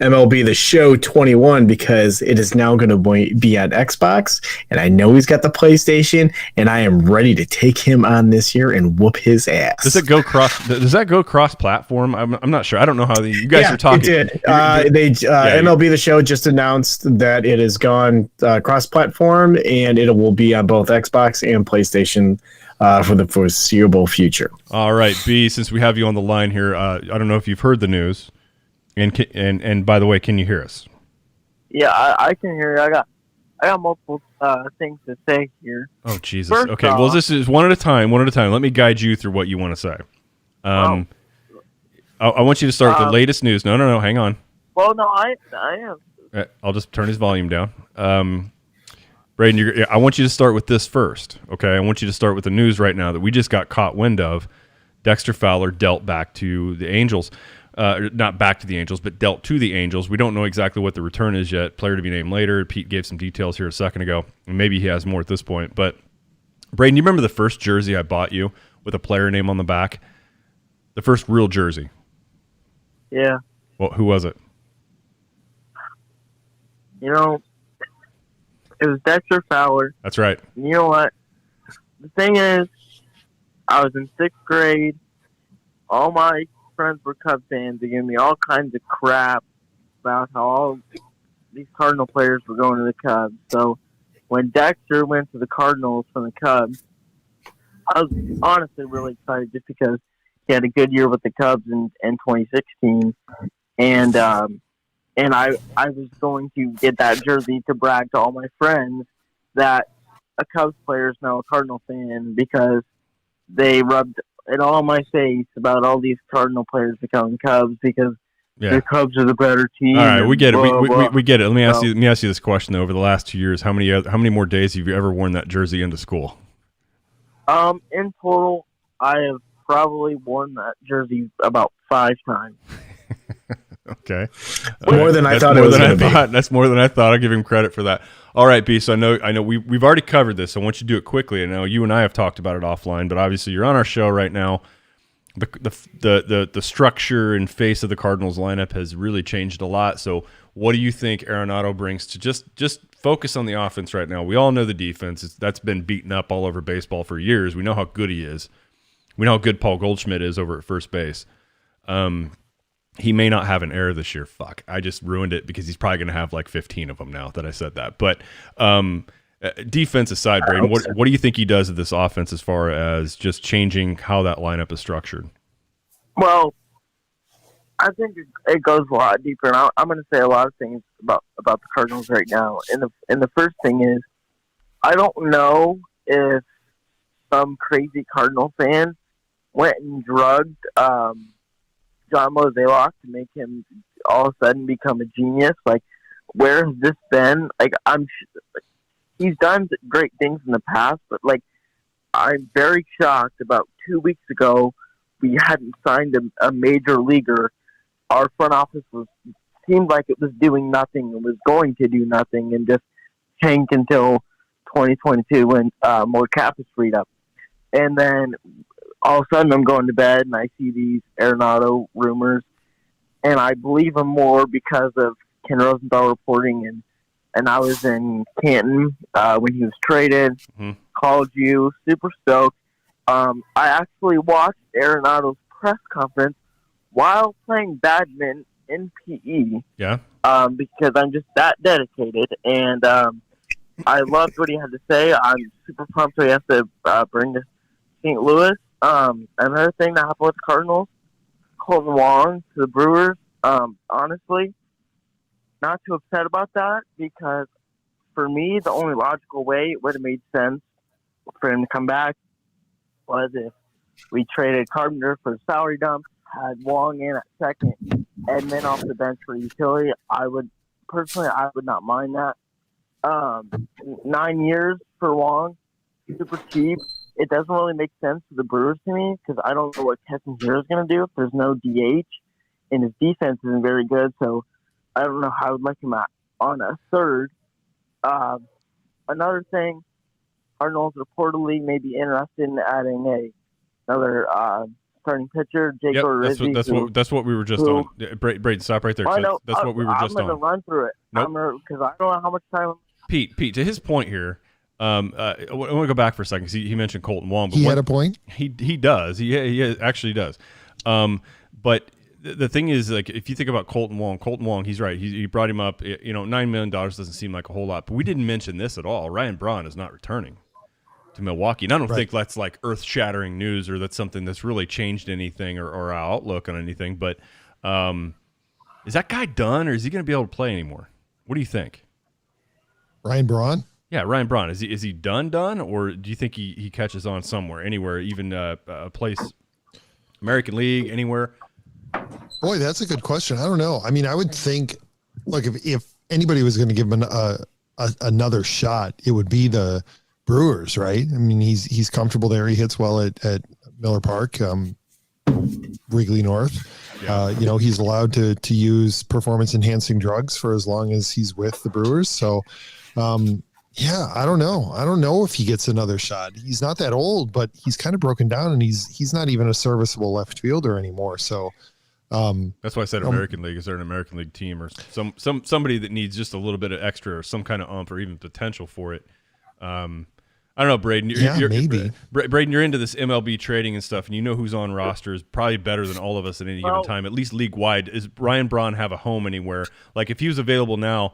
MLB The Show 21, because it is now going to be on Xbox, and I know he's got the PlayStation, and I am ready to take him on this year and whoop his ass. Does that go cross platform? I'm not sure. I don't know how you guys are talking. It did. MLB The Show just announced that it has gone cross platform, and it will be on both Xbox and PlayStation for the foreseeable future. All right, B, since we have you on the line here, I don't know if you've heard the news. And by the way, can you hear us? Yeah, I can hear you. I got multiple things to say here. Oh, Jesus. First okay, off, well, this is one at a time. Let me guide you through what you want to say. I want you to start with the latest news. No, hang on. Well, no, I am. I'll just turn his volume down. Braden, I want you to start with this first, okay? I want you to start with the news right now that we just got caught wind of. Dexter Fowler dealt back to the Angels. Not back to the Angels, but dealt to the Angels. We don't know exactly what the return is yet. Player to be named later. Pete gave some details here a second ago, and maybe he has more at this point. But, Braden, you remember the first jersey I bought you with a player name on the back? The first real jersey. Yeah. Well, who was it? It was Dexter Fowler. That's right. You know what? The thing is, I was in 6th grade. All my friends were Cubs fans. They gave me all kinds of crap about how all these Cardinal players were going to the Cubs. So when Dexter went to the Cardinals from the Cubs, I was honestly really excited just because he had a good year with the Cubs in 2016. And I was going to get that jersey to brag to all my friends that a Cubs player is now a Cardinal fan, because they rubbed it all in my face about all these Cardinal players becoming Cubs because the Cubs are the better team. All right, we get blah, it. We get it. Let me ask you this question though. Over the last 2 years, how many more days have you ever worn that jersey into school? In total, I have probably worn that jersey about 5 times. Okay. More than I thought it was going to be. That's more than I thought. I'll give him credit for that. All right, B. So I know we've already covered this. I want you to do it quickly. I know you and I have talked about it offline, but obviously you're on our show right now. The structure and face of the Cardinals lineup has really changed a lot. So what do you think Arenado brings to just focus on the offense right now? We all know the defense. That's been beaten up all over baseball for years. We know how good he is. We know how good Paul Goldschmidt is over at first base. He may not have an error this year. Fuck, I just ruined it because he's probably going to have like 15 of them now that I said that. But defense aside, Braden, what do you think he does to this offense as far as just changing how that lineup is structured? Well, I think it goes a lot deeper, and I'm going to say a lot of things about the Cardinals right now. And the first thing is, I don't know if some crazy Cardinal fan went and drugged John Mozeliak to make him all of a sudden become a genius. Like, where has this been? Like, he's done great things in the past, but like, I'm very shocked. About 2 weeks ago, we hadn't signed a major leaguer. Our front office seemed like it was doing nothing and was going to do nothing and just tank until 2022 when more cap is freed up. And then all of a sudden I'm going to bed and I see these Arenado rumors, and I believe them more because of Ken Rosenthal reporting, and I was in Canton when he was traded. Called you, super stoked. I actually watched Arenado's press conference while playing badminton in PE. Yeah. Because I'm just that dedicated, and I loved what he had to say. I'm super pumped he has to bring to St. Louis. Another thing that happened with the Cardinals, Kolten Wong to the Brewers. Honestly, not too upset about that, because for me, the only logical way it would have made sense for him to come back was if we traded Carpenter for a salary dump, had Wong in at second, and then off the bench for utility. I would not mind that. 9 years for Wong, super cheap. It doesn't really make sense to the Brewers to me, because I don't know what Keston Hiura is going to do if there's no DH, and his defense isn't very good. So I don't know how I would like him on a third. Another thing, Cardinals reportedly may be interested in adding another starting pitcher, Jake Orizzi. That's what we were just on. Braden, stop right there. That's what we were just on. I'm going to run through it. Because I don't know how much time. Pete, to his point here, I want to go back for a second because he mentioned Kolten Wong. But he had a point? He does. He actually does. But the thing is, like, if you think about Kolten Wong, he's right. He brought him up. $9 million doesn't seem like a whole lot, but we didn't mention this at all. Ryan Braun is not returning to Milwaukee, and I don't think that's like earth-shattering news or that's something that's really changed anything or our outlook on anything. But is that guy done, or is he going to be able to play anymore? What do you think? Ryan Braun? Yeah, Ryan Braun. Is he done, or do you think he catches on somewhere, anywhere, even a place, American League, anywhere? Boy, that's a good question. I don't know. I mean, I would think, look, if anybody was going to give him another shot, it would be the Brewers, right? I mean, he's comfortable there. He hits well at Miller Park, Wrigley North. Yeah. He's allowed to use performance-enhancing drugs for as long as he's with the Brewers. So, yeah, I don't know. I don't know if he gets another shot. He's not that old, but he's kind of broken down, and he's not even a serviceable left fielder anymore. So that's why I said American League. Is there an American League team or somebody that needs just a little bit of extra or some kind of oomph or even potential for it? I don't know, Braden. Maybe. Braden, you're into this MLB trading and stuff, and you know who's on rosters probably better than all of us at any given time, at least league wide. Is Ryan Braun have a home anywhere? Like, if he was available now,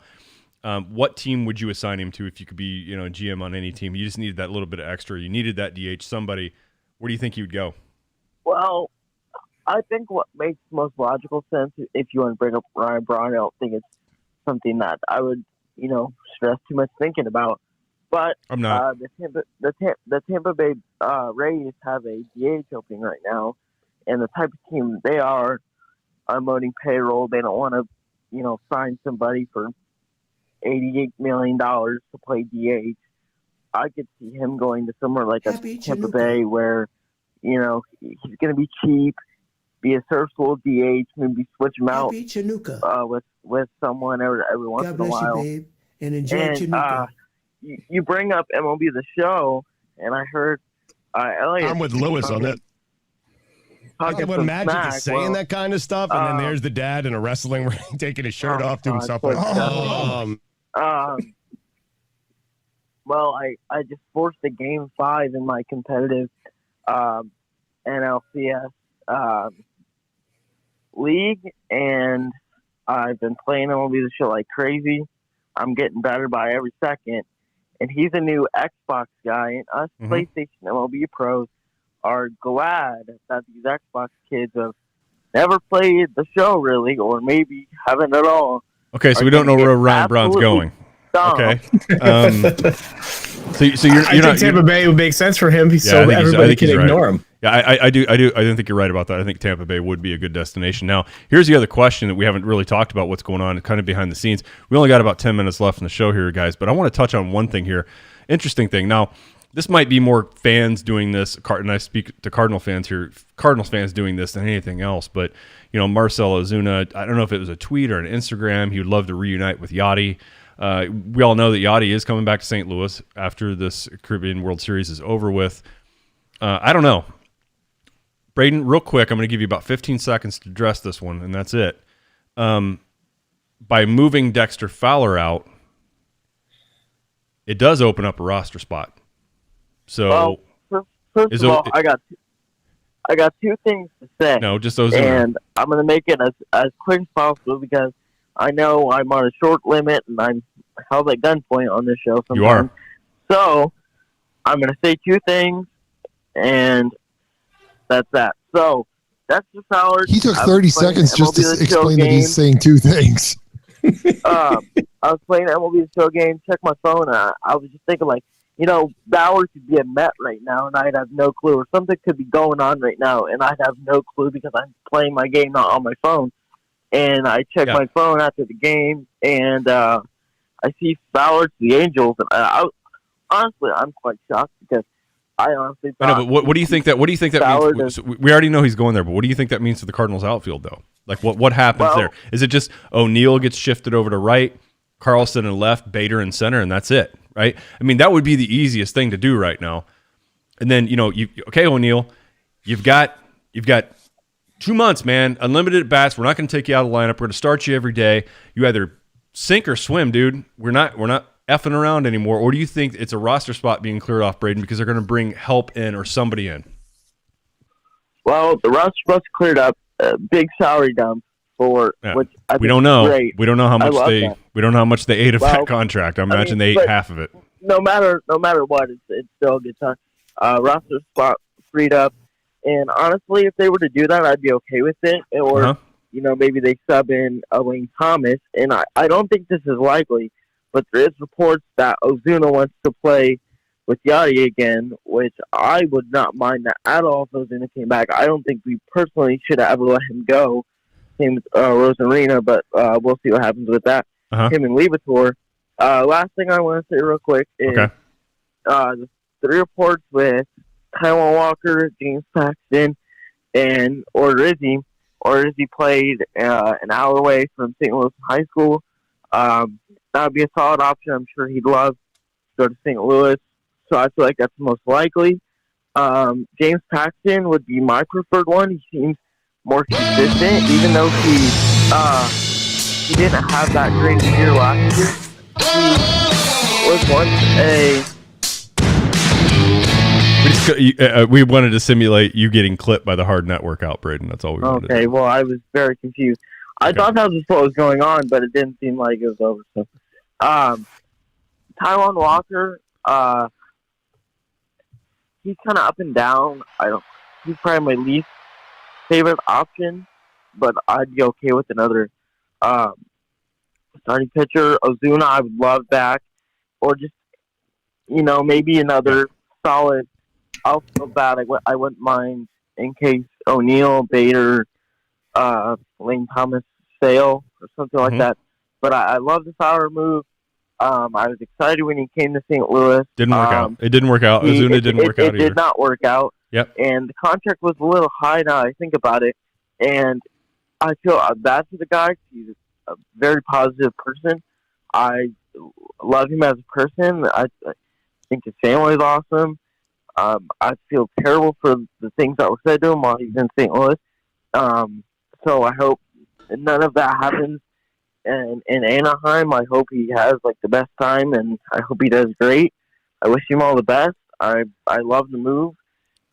what team would you assign him to if you could be, GM on any team? You just needed that little bit of extra. You needed that DH. Somebody. Where do you think he would go? Well, I think what makes most logical sense, if you want to bring up Ryan Braun, I don't think it's something that I would, stress too much thinking about. But I'm not. The Tampa Bay Rays have a DH opening right now, and the type of team they are unloading payroll. They don't want to, sign somebody for $88 million to play DH. I could see him going to somewhere like a Tampa Bay where, he's going to be cheap, be a serviceable DH, maybe switch him out with someone every once in a while. You, babe, and enjoy Chinooka. You bring up MLB The Show, and I heard Elliott. I'm with Lewis on that. When Magic is saying that kind of stuff, and then there's the dad in a wrestling ring taking his shirt off, doing stuff like well, I just forced a Game 5 in my competitive NLCS league, and I've been playing MLB The Show like crazy. I'm getting better by every second, and he's a new Xbox guy, and us PlayStation MLB pros are glad that these Xbox kids have never played the show really, or maybe haven't at all. Okay, so we don't know where Ryan Braun's going. Okay. So you're I think Tampa Bay would make sense for him, so everybody can ignore him. Yeah, I do. I don't think you're right about that. I think Tampa Bay would be a good destination. Now, here's the other question that we haven't really talked about. What's going on, kind of behind the scenes? We only got about 10 minutes left in the show here, guys. But I want to touch on one thing here. Interesting thing. Now, this might be more fans doing this, and I speak to Cardinal fans here. Cardinals fans doing this than anything else. But Marcell Ozuna. I don't know if it was a tweet or an Instagram. He would love to reunite with Yachty. We all know that Yachty is coming back to St. Louis after this Caribbean World Series is over with. I don't know. Braden, real quick, I'm going to give you about 15 seconds to address this one, and that's it. By moving Dexter Fowler out, it does open up a roster spot. So, first of all, I got two things to say. No, just those. And I'm going to make it as quick as possible because I know I'm on a short limit and I'm held at gunpoint on this show sometimes. You are. So, I'm going to say two things, and that's that. So, Dexter Fowler. He took 30 seconds just to explain that he's saying two things. I was playing MLB The Show game, checked my phone, and I was just thinking, Bauer could be a Met right now, and I'd have no clue. Or something could be going on right now, and I'd have no clue because I'm playing my game not on my phone. And I checked my phone after the game, and I see Fowler to the Angels, and honestly, I'm quite shocked because I honestly thought. I know, but what do you think that? What do you think that means? We already know he's going there, but what do you think that means for the Cardinals outfield, though? Like, what happens there? Is it just O'Neill gets shifted over to right, Carlson in left, Bader in center, and that's it, right? I mean, that would be the easiest thing to do right now. And then O'Neill, you've got 2 months, man, unlimited at bats. We're not going to take you out of the lineup. We're going to start you every day. You either sink or swim, dude. We're not effing around anymore. Or do you think it's a roster spot being cleared off, Braden, because they're going to bring help in or somebody in? Well, the roster spot's cleared up. Big salary dump which I think we don't know. Great. We don't know how much we don't know how much they ate of that contract. I imagine they ate half of it. No matter what, it's still a good time. Roster spot freed up, and honestly, if they were to do that, I'd be okay with it. Or maybe they sub in Wayne Thomas, and I don't think this is likely, but there is reports that Ozuna wants to play with Yachty again, which I would not mind that at all if Ozuna came back. I don't think we personally should have ever let him go. Same with Rosarina, but we'll see what happens with that. Him and Levator. Last thing I want to say real quick is the three reports with Taiwan Walker, James Paxton, and Orizzi. Orizzi played an hour away from St. Louis High School. That would be a solid option. I'm sure he'd love to go to St. Louis. So I feel like that's the most likely. James Paxton would be my preferred one. He seems more consistent, even though he didn't have that great a year last year. He was once we wanted to simulate you getting clipped by the hard network out, Braden. That's all we wanted. Okay, well, I was very confused. I thought that was what was going on, but it didn't seem like it was over. So, Taiwan Walker, he's kind of up and down. He's probably my least favorite option, but I'd be okay with another starting pitcher. Ozuna, I would love back, or just maybe another solid outfield bat. I wouldn't mind in case O'Neill, Bader, Lane Thomas fail or something like that. But I love the Fowler move. I was excited when he came to St. Louis. Didn't work out. It didn't work out. Ozuna didn't work out either. It did not work out. Yep. And the contract was a little high now I think about it. And I feel bad for the guy. He's a very positive person. I love him as a person. I think his family is awesome. I feel terrible for the things that were said to him while he's in St. Louis. So I hope none of that happens. And in Anaheim, I hope he has like the best time, and I hope he does great. I wish him all the best. I love the move,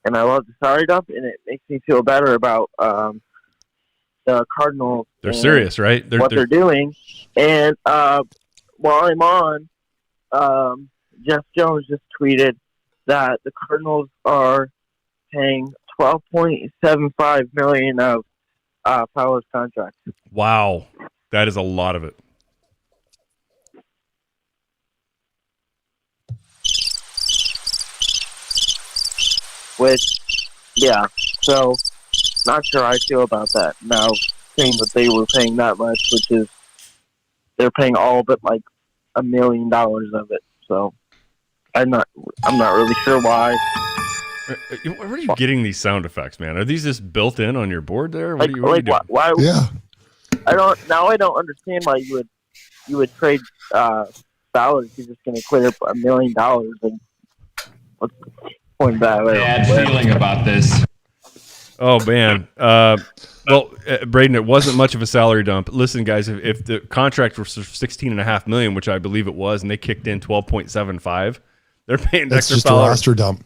and I love the salary dump, and it makes me feel better about the Cardinals. They're serious, right? They're doing. And while I'm on, Jeff Jones just tweeted that the Cardinals are paying $12.75 million of Fowler's contract. Wow, that is a lot of it. Which, yeah, so not sure I feel about that. Now, saying that they were paying that much, which is they're paying all but like $1 million of it. So I'm not really sure why. Where are you getting these sound effects, man? Are these just built in on your board there? What Like, are you doing? why? Yeah. I don't understand why you would trade Fowler if you're just going to clear up $1 million. And what's the point of that? Bad feeling about this. Oh man. Well, Braden, it wasn't much of a salary dump. Listen, guys, if the contract was $16.5 million, which I believe it was, and they kicked in $12.75, they're paying That's Dexter just Fowler. a roster dump.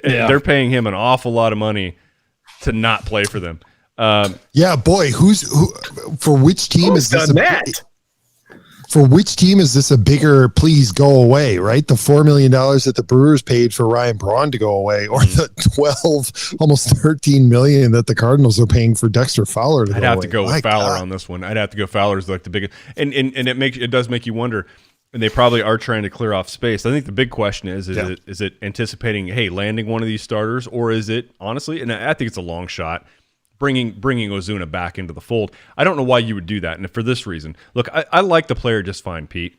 They're paying him an awful lot of money to not play for them. Yeah, boy, who for which team is this? For which team is this a bigger please go away, right? The $4 million that the Brewers paid for Ryan Braun to go away, or the 12, almost 13 million that the Cardinals are paying for Dexter Fowler to go away. I'd have to go with Fowler on this one. I'd have to go Fowler's like the biggest, and it does make you wonder. And they probably are trying to clear off space. I think the big question is it anticipating, hey, landing one of these starters, or is it honestly, and I think it's a long shot, bringing Ozuna back into the fold. I don't know why you would do that, and for this reason. Look, I like the player just fine, Pete,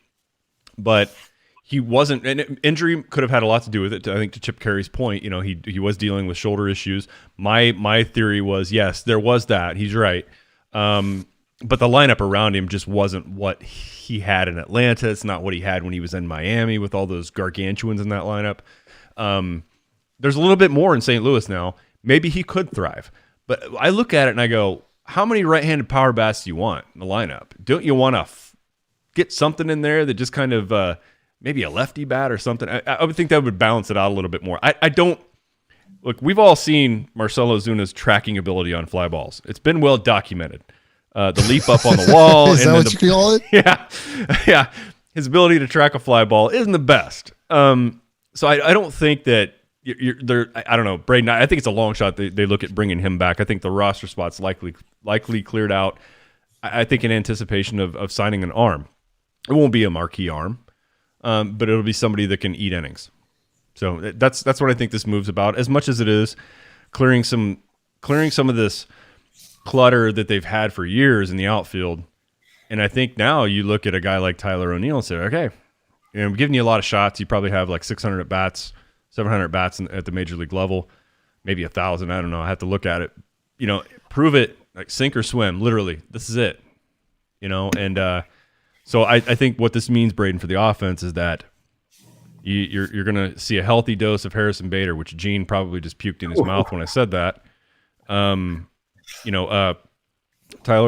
but he wasn't. And injury could have had a lot to do with it. I think to Chip Carey's point, he was dealing with shoulder issues. My theory was yes, there was that. He's right, but the lineup around him just wasn't what he had in Atlanta. It's not what he had when he was in Miami with all those gargantuans in that lineup. There's a little bit more in St. Louis now. Maybe he could thrive. But I look at it and I go, how many right-handed power bats do you want in the lineup? Don't you want to get something in there that just kind of maybe a lefty bat or something? I would think that would balance it out a little bit more. I don't – look, we've all seen Marcell Ozuna's tracking ability on fly balls. It's been well documented. The leap up on the wall. Is that what you call it? Yeah. His ability to track a fly ball isn't the best. So I don't think that – I don't know, Braden. I think it's a long shot. They look at bringing him back. I think the roster spot's likely cleared out. I think in anticipation of signing an arm. It won't be a marquee arm, but it'll be somebody that can eat innings. So that's what I think this move's about. As much as it is clearing some of this clutter that they've had for years in the outfield. And I think now you look at a guy like Tyler O'Neill and say, okay, I'm giving you a lot of shots. You probably have like 600 at bats. 700 bats at the major league level, maybe 1,000. I don't know. I have to look at it. Prove it, like sink or swim. Literally, this is it. And so I think what this means, Braden, for the offense is that you're going to see a healthy dose of Harrison Bader, which Gene probably just puked in his mouth when I said that. Tyler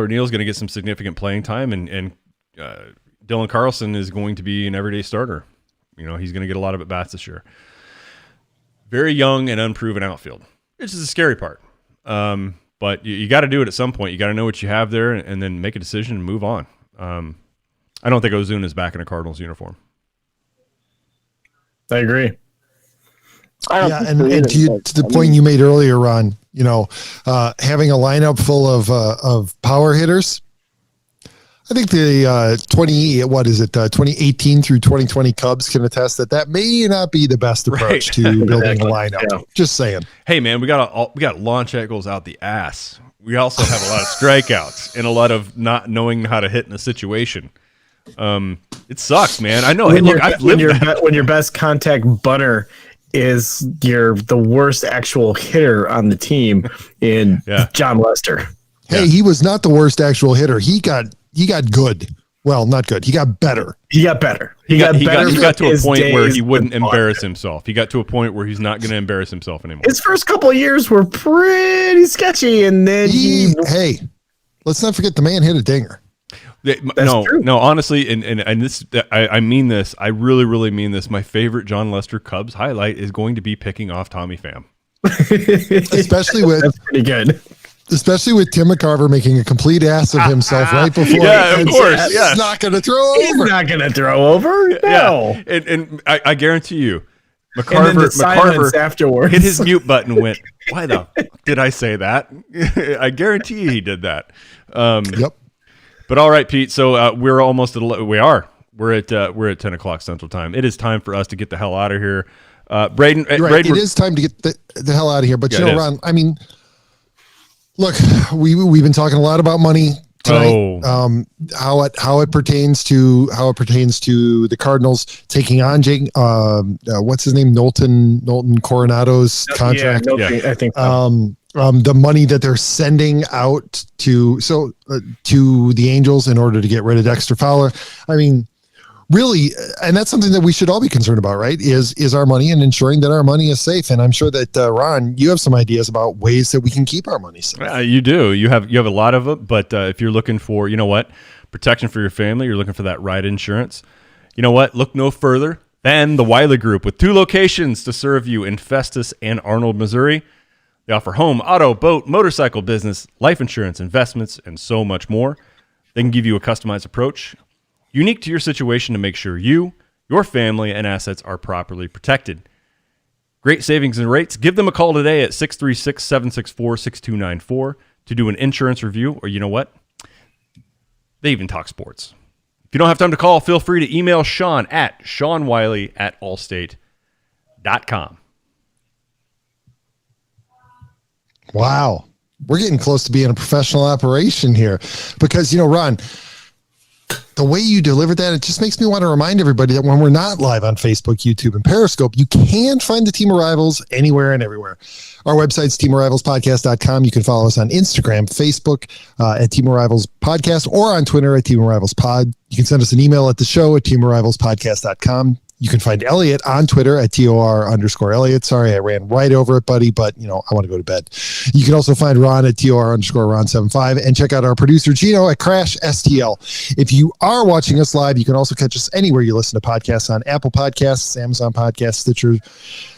O'Neill's going to get some significant playing time, and Dylan Carlson is going to be an everyday starter. He's going to get a lot of at bats this year. Very young and unproven outfield. It's just the scary part. But you got to do it at some point. You got to know what you have there and then make a decision and move on. I don't think Ozuna is back in a Cardinals uniform. I agree. And to the point you made earlier, Ron, having a lineup full of power hitters. I think the 2018 through 2020 Cubs can attest that may not be the best approach to building a lineup. Yeah. Just saying. Hey man, we got launch angles out the ass. We also have a lot of strikeouts and a lot of not knowing how to hit in a situation. It sucks, man. I know. Hey, look, I've lived that. When your best contact bunter is the worst actual hitter on the team in John Lester. Hey, he was not the worst actual hitter. He got good. Well, not good. He got better. He got better. He got to a point where he wouldn't embarrass himself. He got to a point where he's not going to embarrass himself anymore. His first couple of years were pretty sketchy, and then hey, let's not forget the man hit a dinger. No, honestly, and this, I mean this. I really, really mean this. My favorite John Lester Cubs highlight is going to be picking off Tommy Pham. Especially with that's pretty good. Especially with Tim McCarver making a complete ass of himself right before. Yeah, of course. He's not going to throw over. He's not going to throw over. No. Yeah. And I guarantee you, McCarver afterwards hit his mute button and went, why the fuck did I say that? I guarantee you he did that. Yep. But all right, Pete. So we're almost at we're at 10 o'clock Central Time. It is time for us to get the hell out of here. Braden, right. It is time to get the hell out of here. But Ron, I mean, look, we've been talking a lot about money tonight. How it pertains to the Cardinals taking on Jake. What's his name? Nolan Coronado's contract. I think. The money that they're sending out to the Angels in order to get rid of Dexter Fowler. I mean, really, and that's something that we should all be concerned about, right? Is our money and ensuring that our money is safe. And I'm sure that Ron, you have some ideas about ways that we can keep our money safe. You do. You have a lot of it. But if you're looking for, protection for your family, you're looking for that ride insurance. You know what? Look no further than the Wiley Group with 2 locations to serve you in Festus and Arnold, Missouri. They offer home, auto, boat, motorcycle business, life insurance, investments, and so much more. They can give you a customized approach unique to your situation to make sure you, your family, and assets are properly protected. Great savings and rates. Give them a call today at 636-764-6294 to do an insurance review, or you know what? They even talk sports. If you don't have time to call, feel free to email Sean at SeanWiley@allstate.com. Wow. We're getting close to being a professional operation here because, Ron, the way you delivered that, it just makes me want to remind everybody that when we're not live on Facebook, YouTube, and Periscope, you can find the Team of Rivals anywhere and everywhere. Our website's teamofrivalspodcast.com. You can follow us on Instagram, Facebook at Team of Rivals Podcast, or on Twitter at Team of Rivals Pod. You can send us an email at the show at teamofrivalspodcast.com. You can find Elliott on Twitter at TOR_Elliott. Sorry, I ran right over it, buddy, but I want to go to bed. You can also find Ron at TOR_Ron75 and check out our producer Gino at Crash STL. If you are watching us live, you can also catch us anywhere you listen to podcasts on Apple Podcasts, Amazon Podcasts, Stitcher,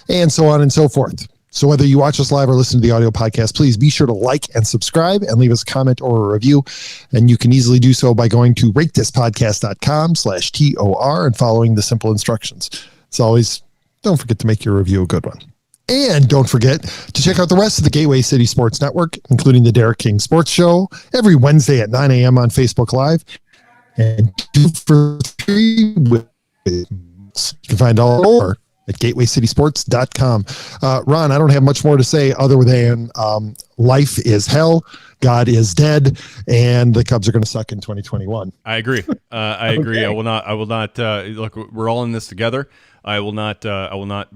and so on and so forth. So whether you watch us live or listen to the audio podcast, please be sure to like and subscribe and leave us a comment or a review. And you can easily do so by going to ratethispodcast.com/TOR and following the simple instructions. As always, don't forget to make your review a good one. And don't forget to check out the rest of the Gateway City Sports Network, including the Derek King Sports Show every Wednesday at 9 a.m. on Facebook Live. And 2 for 3 with you can find all more at gatewaycitysports.com. Ron, I don't have much more to say other than life is hell, God is dead, and the Cubs are going to suck in 2021. I agree. I agree. I will not look, we're all in this together. I will not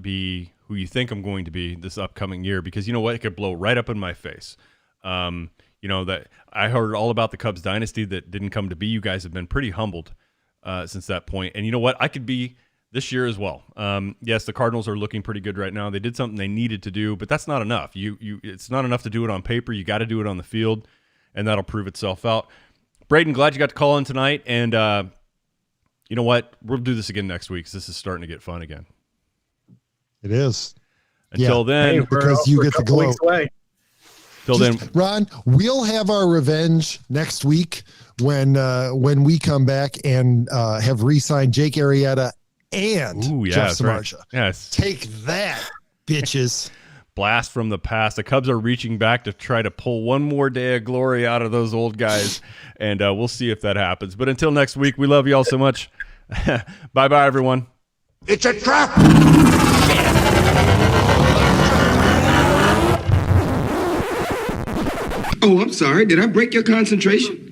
be who you think I'm going to be this upcoming year, because you know what? It could blow right up in my face. That I heard all about the Cubs dynasty that didn't come to be. You guys have been pretty humbled since that point. And you know what? I could be this year as well. Yes, the Cardinals are looking pretty good right now. They did something they needed to do, but that's not enough. It's not enough to do it on paper. You got to do it on the field, and that'll prove itself out. Braden, glad you got to call in tonight, and you know what? We'll do this again next week, because this is starting to get fun again. It is. Until then, because you get the glow. Till then, Ron, we'll have our revenge next week when we come back and have re-signed Jake Arrieta and Jeff Samardzija. Right. Yes. Take that, bitches. Blast from the past. The Cubs are reaching back to try to pull one more day of glory out of those old guys, and we'll see if that happens. But until next week, we love you all so much. Bye-bye, everyone. It's a trap! Oh, I'm sorry. Did I break your concentration?